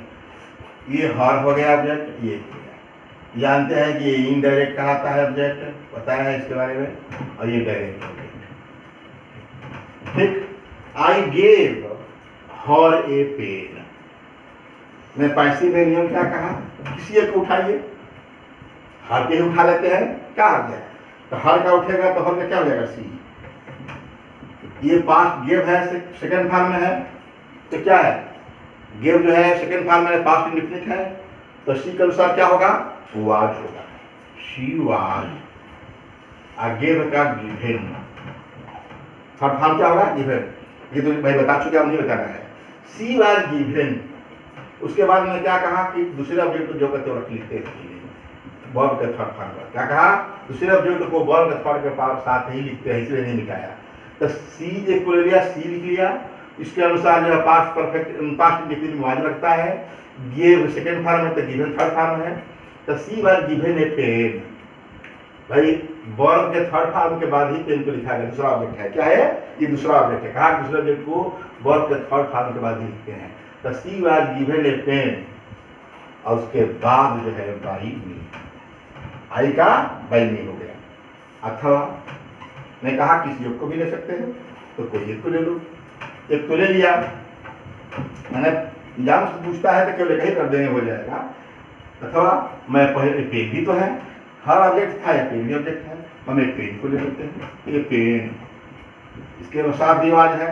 ये हर हो गया ऑब्जेक्ट, ये जानते हैं कि ये इनडायरेक्ट कहलाता है ऑब्जेक्ट, बताया है इसके बारे में, और ये डायरेक्ट ऑब्जेक्ट। ठीक, I gave her a pen. मैं पैसिव में नियम क्या कहा, किसी एक को उठाइए, हर के ही उठा लेते हैं, क्या आ गया, तो हर का उठेगा तो हर का क्या हो जाएगा, सी। ये पास्ट गेव है, सेकंड फॉर्म में है, तो क्या है, गेव जो है सेकंड फॉर्म में पास्ट इंडेफिनिट है, तो सी के अनुसार क्या होगा, वाज होगा। शी वाज, गेव का गिवन, थर्ड फॉर्म क्या होगा, गिवन। ये तो भाई बता चुके, अब नहीं बताना है। सी वाज गिवन, उसके बाद मैंने क्या कहा कि दूसरे ऑब्जेक्ट को जो करते हो रख लिखते हैं, वर्ब के थर्ड फॉर्म पर क्या कहा, दूसरे ऑब्जेक्ट को वर्ब के थर्ड के साथ ही लिखते हैं, इसलिए नहीं लिखाया। तो सी एक को ले लिया, सी लिख लिया, इसके अनुसार जो है past perfect past indefinite was लगता है, गिव सेकंड फॉर्म है तो गिवन थर्ड फॉर्म है, तो she was given a pen. भाई वर्ब के थर्ड फॉर्म के बाद ही पेन को लिखा गया, दूसरा ऑब्जेक्ट है, क्या है, ये दूसरा ऑब्जेक्ट है, कहा दूसरे ऑब्जेक्ट को वर्ब के थर्ड फॉर्म के बाद ही लिखते हैं। तो she was given a pen, और उसके बाद जो है बाई मी, आई का बाई मी हो गया। अथवा मैं कहा किसी एक को भी ले सकते हैं, तो कोई एक को ले लो, एक तो ले लिया, मैंने एग्जाम से पूछता है तो केवल एक ही कर देंगे, हो जाएगा। अथवा मैं पहले पेन भी तो है, हर ऑब्जेक्ट था, पेन भी ऑब्जेक्ट है, हम एक पेन को ले लेते हैं, ये पेन, इसके अनुसार रिवाज है।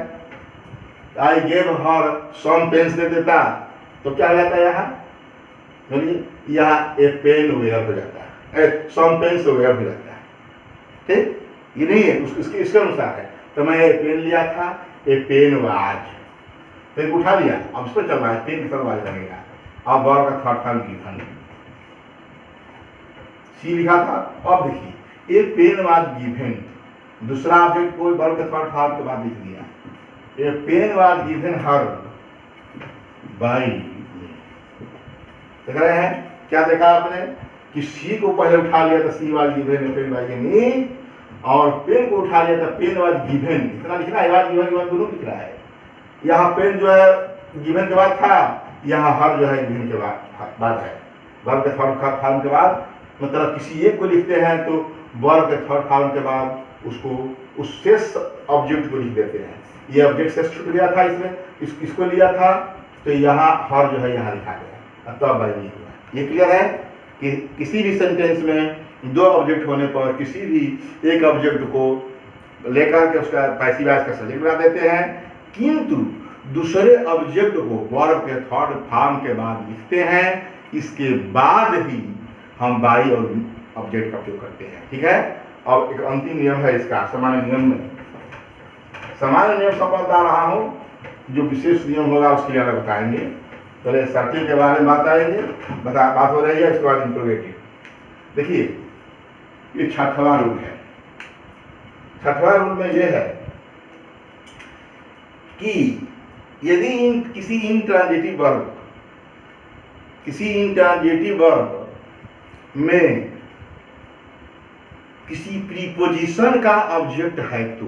आई गेव हर सम पेन्स दे देता तो क्या हो जाता है, यहाँ बोलिए, यहाँ ए पेन वेयर हो जाता है, सम पेन्स वेयर हो जाता है, ठीक, ये नहीं है, इसके अनुसार है। तो मैं एक पेन लिया था, ए पेन वाज, पेन उठा लिया, अब इस पर चल रहा है, पेन की वाज लगेगा। अब वर्ब का थर्ड फॉर्म गिवन, सी लिखा था, अब देखिए ए पेन वाज गिवन, दूसरा ऑब्जेक्ट को वर्ब के थर्ड फॉर्म के बाद लिख दिया, a pen was given her by. देख रहे हैं, क्या देखा आपने कि सी को पहले उठा लिया था, she was given a pen was given, और पेन को उठा लिया था, पेन वाज गिवन, इतना लिखना है, वाज गिवन दोनों लिख रहा है। यहाँ पेन जो है गिवन के बाद था, यहाँ हर जो है गिवन के बाद है, वर्ब के थर्ड फॉर्म के बाद, मतलब किसी एक को लिखते हैं तो वर्ब के थर्ड फॉर्म के बाद उसको उस शेष ऑब्जेक्ट को लिख देते हैं। ये ऑब्जेक्ट शेष छूट गया था, इसमें इसको लिया था, तो यहाँ हर जो है यहाँ लिखा गया, तब बाई मी हुआ। ये क्लियर है कि किसी भी सेंटेंस में दो ऑब्जेक्ट होने पर किसी भी एक ऑब्जेक्ट को लेकर के उसका पैसिव वॉइस का सब्जेक्ट बना देते हैं, किंतु दूसरे ऑब्जेक्ट को वर्ब के थर्ड फॉर्म के बाद लिखते हैं, इसके बाद ही हम बाई और ऑब्जेक्ट का उपयोग करते हैं, ठीक है। अब एक अंतिम नियम है इसका, सामान्य नियम में, सामान्य नियम सब बता रहा हूँ, जो विशेष नियम होगा उसके लिए अलग बताएंगे। पहले सर्किल के बारे में बात आएंगे, बात हो रही है, इसके बाद इंट्रोगेटिव। देखिए ये छठवां रूल है, छठवां रूल में यह है कि यदि किसी इंट्रांजिटिव वर्ब में किसी प्रीपोजिशन का ऑब्जेक्ट है, तो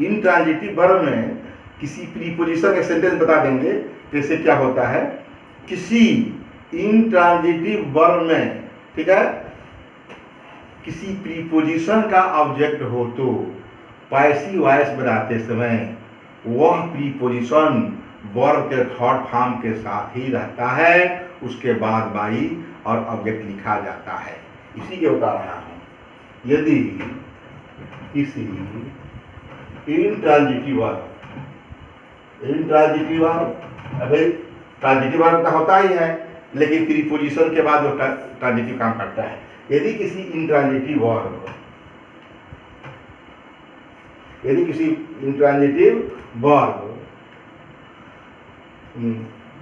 इंट्रांजिटिव वर्ब में किसी प्रीपोजिशन का सेंटेंस बता देंगे, जैसे क्या होता है, किसी इंट्रांजिटिव वर्ब में, ठीक है, किसी प्रीपोजिशन का ऑब्जेक्ट हो तो पैसिव वॉइस बनाते समय वह प्रीपोजिशन वर्ब के थर्ड फॉर्म के साथ ही रहता है, उसके बाद बाई और ऑब्जेक्ट लिखा जाता है। इसी के बता रहा हूं, यदि किसी इंट्रांजिटिव वर्ब, अभी ट्रांजिटिव वर्ब तो होता ही है, लेकिन प्रीपोजिशन के बाद वो ट्रांजिटिव काम करता है। यदि किसी इंट्रांजिटिव वर्ब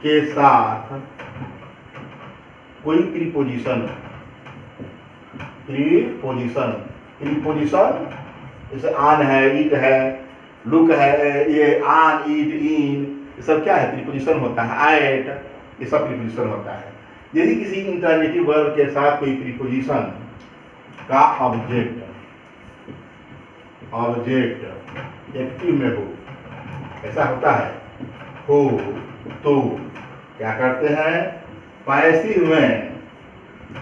के साथ कोई प्रीपोजिशन जैसे आन है, ईट है, लुक है, ये आन, ईट, इन, ये सब क्या है, प्रीपोजिशन होता है, आएट, ये सब प्रीपोजिशन होता है। यदि किसी इंट्रांजिटिव वर्ब के साथ कोई प्रीपोजिशन का ऑब्जेक्ट एक्टिव में हो, ऐसा होता है, हो तो क्या करते हैं,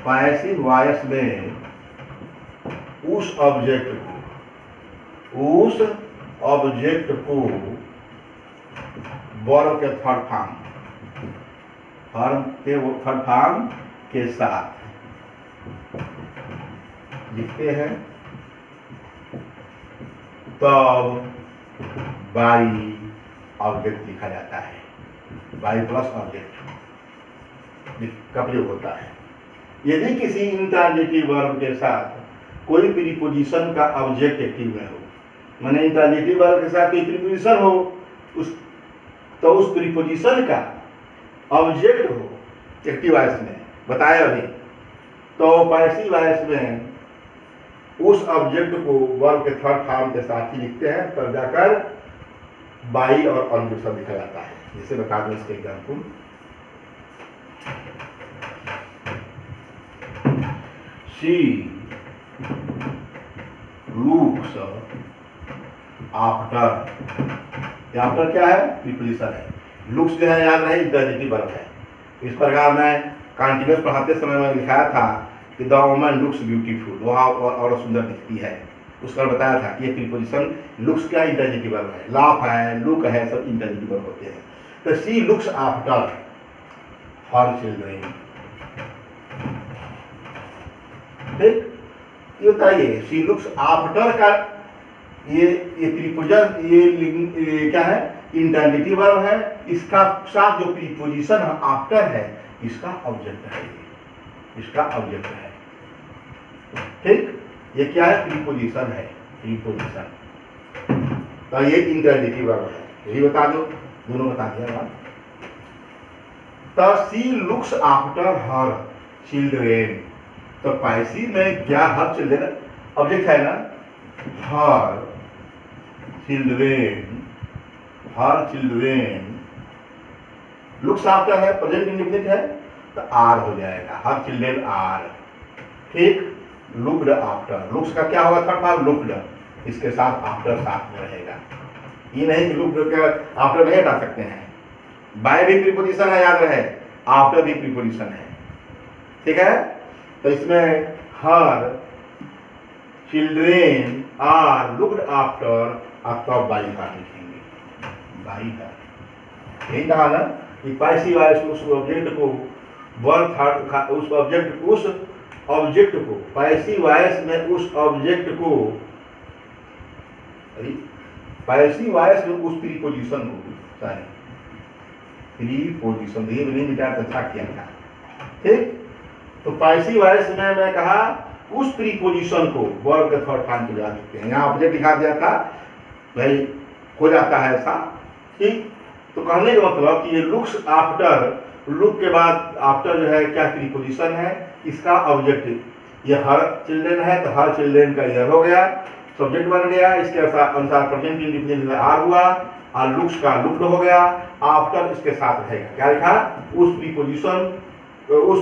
पैसिव वॉइस में उस ऑब्जेक्ट को ऑब्जेक्ट को वर्ब के थर्ड फॉर्म के साथ लिखते हैं तब बाई ऑब्जेक्ट लिखा जाता है। बाई प्लस ऑब्जेक्ट का प्रयोग होता है। यदि किसी इंट्रांजिटिव वर्ब के साथ कोई प्रीपोजिशन का ऑब्जेक्ट एक्टिव में हो, माने इंट्रांजिटिव वर्ब के साथ कोई प्रीपोजिशन हो, उस प्रीपोजिशन का ऑब्जेक्ट हो एक्टिव वॉइस में, बताया अभी, तो पैसिव वॉइस में उस ऑब्जेक्ट को वर्ब के थर्ड फॉर्म के साथ ही लिखते हैं, तब जाकर बाई और ऑब्जेक्ट सब लिखा जाता है। जैसे बता दूं इसके example, she looks after, after क्या है? प्रीपोजिशन है। लुक्स जो है याद रहे इंट्रांजिटिव वर्ब है। इस प्रकार मैं कॉन्टिन्यूअस पढ़ाते समय मैंने लिखाया था कि द वुमन लुक्स ब्यूटीफुल, वह और सुंदर दिखती है। उसका बताया था कि ये प्रीपोजिशन लुक्स क्या इंट्रांजिटिव वर्ब है, लाफ है, लुक है, सब इंट्रांजिटिव वर्ब होते हैं। तो she looks after her children, ठीक, ये बताइए शी लुक्स आफ्टर का ये प्रीपोजिशन ये क्या है? इंट्रांजिटिव वर्ब है। इसका साथ जो प्रीपोजिशन आफ्टर है इसका ऑब्जेक्ट है, इसका ऑब्जेक्ट है, ठीक। ये क्या है? प्रीपोजिशन है, प्रीपोजिशन। तो ये इंट्रांजिटिव वर्ब है, यही बता दो, दोनों बता दिया बात। तो she looks after her children, तो पैसिव में क्या हर चिल्ड्रेन ऑब्जेक्ट है ना, हर चिल्ड्रेन, हर चिल्ड्रेन लुक्स आफ्टर है, प्रेजेंट इंडेफिनिट है, तो आर हो जाएगा, हर चिल्ड्रेन आर, ठीक। लुक्ड आफ्टर, लुक्स का क्या होगा? थर्ड फॉर्म लुक्ड, इसके साथ आफ्टर साथ में रहेगा। ये नहीं कि लुक्ड के आफ्टर नहीं हटा सकते हैं। बाय भी प्रीपोजिशन है, याद रहे, आफ्टर भी प्रीपोजिशन है, ठीक है। तो इसमें her children are looked after, आप तब बाई हार लिखेंगे, बाई हार। यही कहा ना कि पैसिव वॉइस उस ऑब्जेक्ट को वर्ब थर्ड, उस ऑब्जेक्ट को पैसिव वॉइस में उस ऑब्जेक्ट को, पैसिव वॉइस में उस प्रीपोजिशन को, सॉरी प्रीपोजिशन, ये नहीं मिटाया तो अच्छा किया था, ठीक। तो पैसिव वॉइस में मैं कहा उस प्रीपोजिशन को वर्ब के थर्ड फॉर्म के लगा सकते हैं। यहाँ ऑब्जेक्ट दिखा दिया था भाई, हो जाता है ऐसा, ठीक। तो कहने का मतलब कि ये लुक्स आफ्टर, लुक के बाद आफ्टर जो है क्या प्रीपोजिशन है, इसका ऑब्जेक्ट। ये हर चिल्ड्रेन है तो हर चिल्ड्रेन का ईयर हो गया, सब्जेक्ट बन गया, इसके अनुसार प्रेजेंट इंडेफिनिट में आर हुआ, और लुक्स का लुक्ड हो गया, आफ्टर इसके साथ रहेगा, क्या लिखा? उस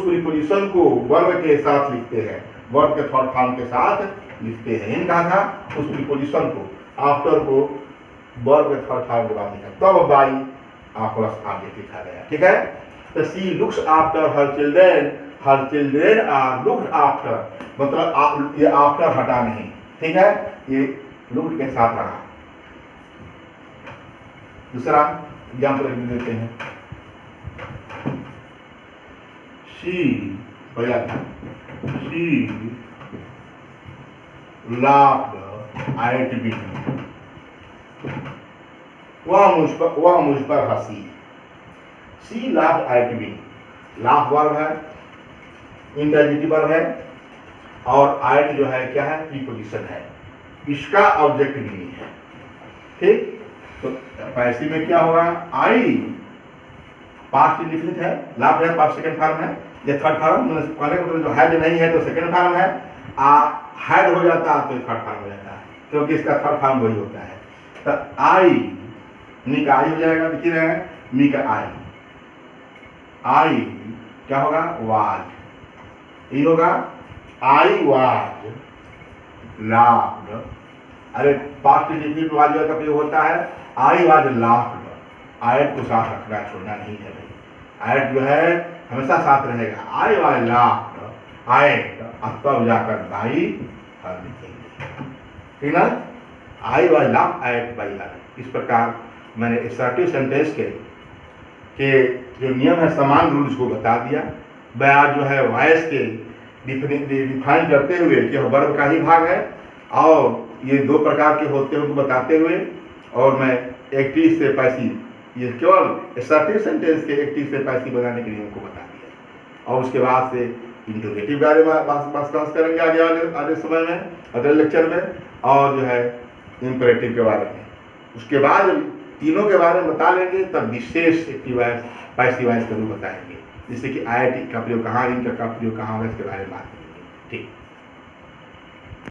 प्रीपोजिशन को वर्ब के साथ लिखते हैं, वर्ब के थर्ड फॉर्म के साथ लिखते हैं। इन कहा था उस प्रीपोजिशन को, आफ्टर को वर्ब के थर्ड फॉर्म के बाद लिखा, तब बाई प्लस ऑब्जेक्ट लिखा गया, ठीक है। तो she looks after her children are looked after, मतलब ये आफ्टर हटा नहीं, ठीक है, ये लुक्ड के साथ रहा। दूसरा एग्जाम्पल देते हैं, शी पहला था, शी लाफ्ड एट मी, वह मुझ पर हंसी। She laughed at me, laugh verb है, इंट्रांजिटिव वर्ब है, और एट जो है क्या है? प्रीपोजिशन है, इसका ऑब्जेक्ट नहीं है, ठीक। तो पैसिव में क्या होगा? आई पास्ट इंडेफिनिट है, लाफ्ड है पास्ट सेकंड फॉर्म है, ये थर्ड फॉर्म, पहले मतलब जो हेड नहीं है तो सेकंड फॉर्म है, हेड हो जाता है तो थर्ड फॉर्म हो जाता है, क्योंकि इसका थर्ड फॉर्म वही होता है। तो आई, मी का आई हो जाएगा, लिखी रहे हैं, मी का आई क्या होगा? वाज, ये होगा आई वाज लाफ्ड। अरे पास्ट इंडेफिनिट वाज का प्रयोग होता है, आई वाज लाफ्ड, आयट को साथ रखना, छोड़ना नहीं है भाई, आयट जो है हमेशा साथ रहेगा, आई वाज लाफ्ड आयट, अब तब जाकर बाई हर लिखेंगे, ठीक ना। I was laugh at by her. इस प्रकार मैंने असर्टिव सेंटेंस के जो नियम है, समान रूल्स को बता दिया। बयान जो है वॉइस के डिफाइन करते हुए कि वर्ब का ही भाग है और ये दो प्रकार के होते हैं उनको बताते हुए, और मैं एक्टिव से पैसिव, ये केवल असर्टिव सेंटेंस के एक्टिव से पैसिव बनाने के लिए उनको बता दिया। और उसके बाद से इंट्रोगेटिव के बारे में बात करेंगे आगे समय में, अगले लेक्चर में, और जो है इंपरेटिव के बारे में। उसके बाद तीनों के बारे में बता लेंगे, तब विशेष एक्टिव वॉइस पैसिव वॉइस का रूप बताएंगे, जैसे कि IIT का प्रयोग कहाँ, इनका का प्रयोग कहाँ होगा, इसके बारे में बात करेंगे। ठीक।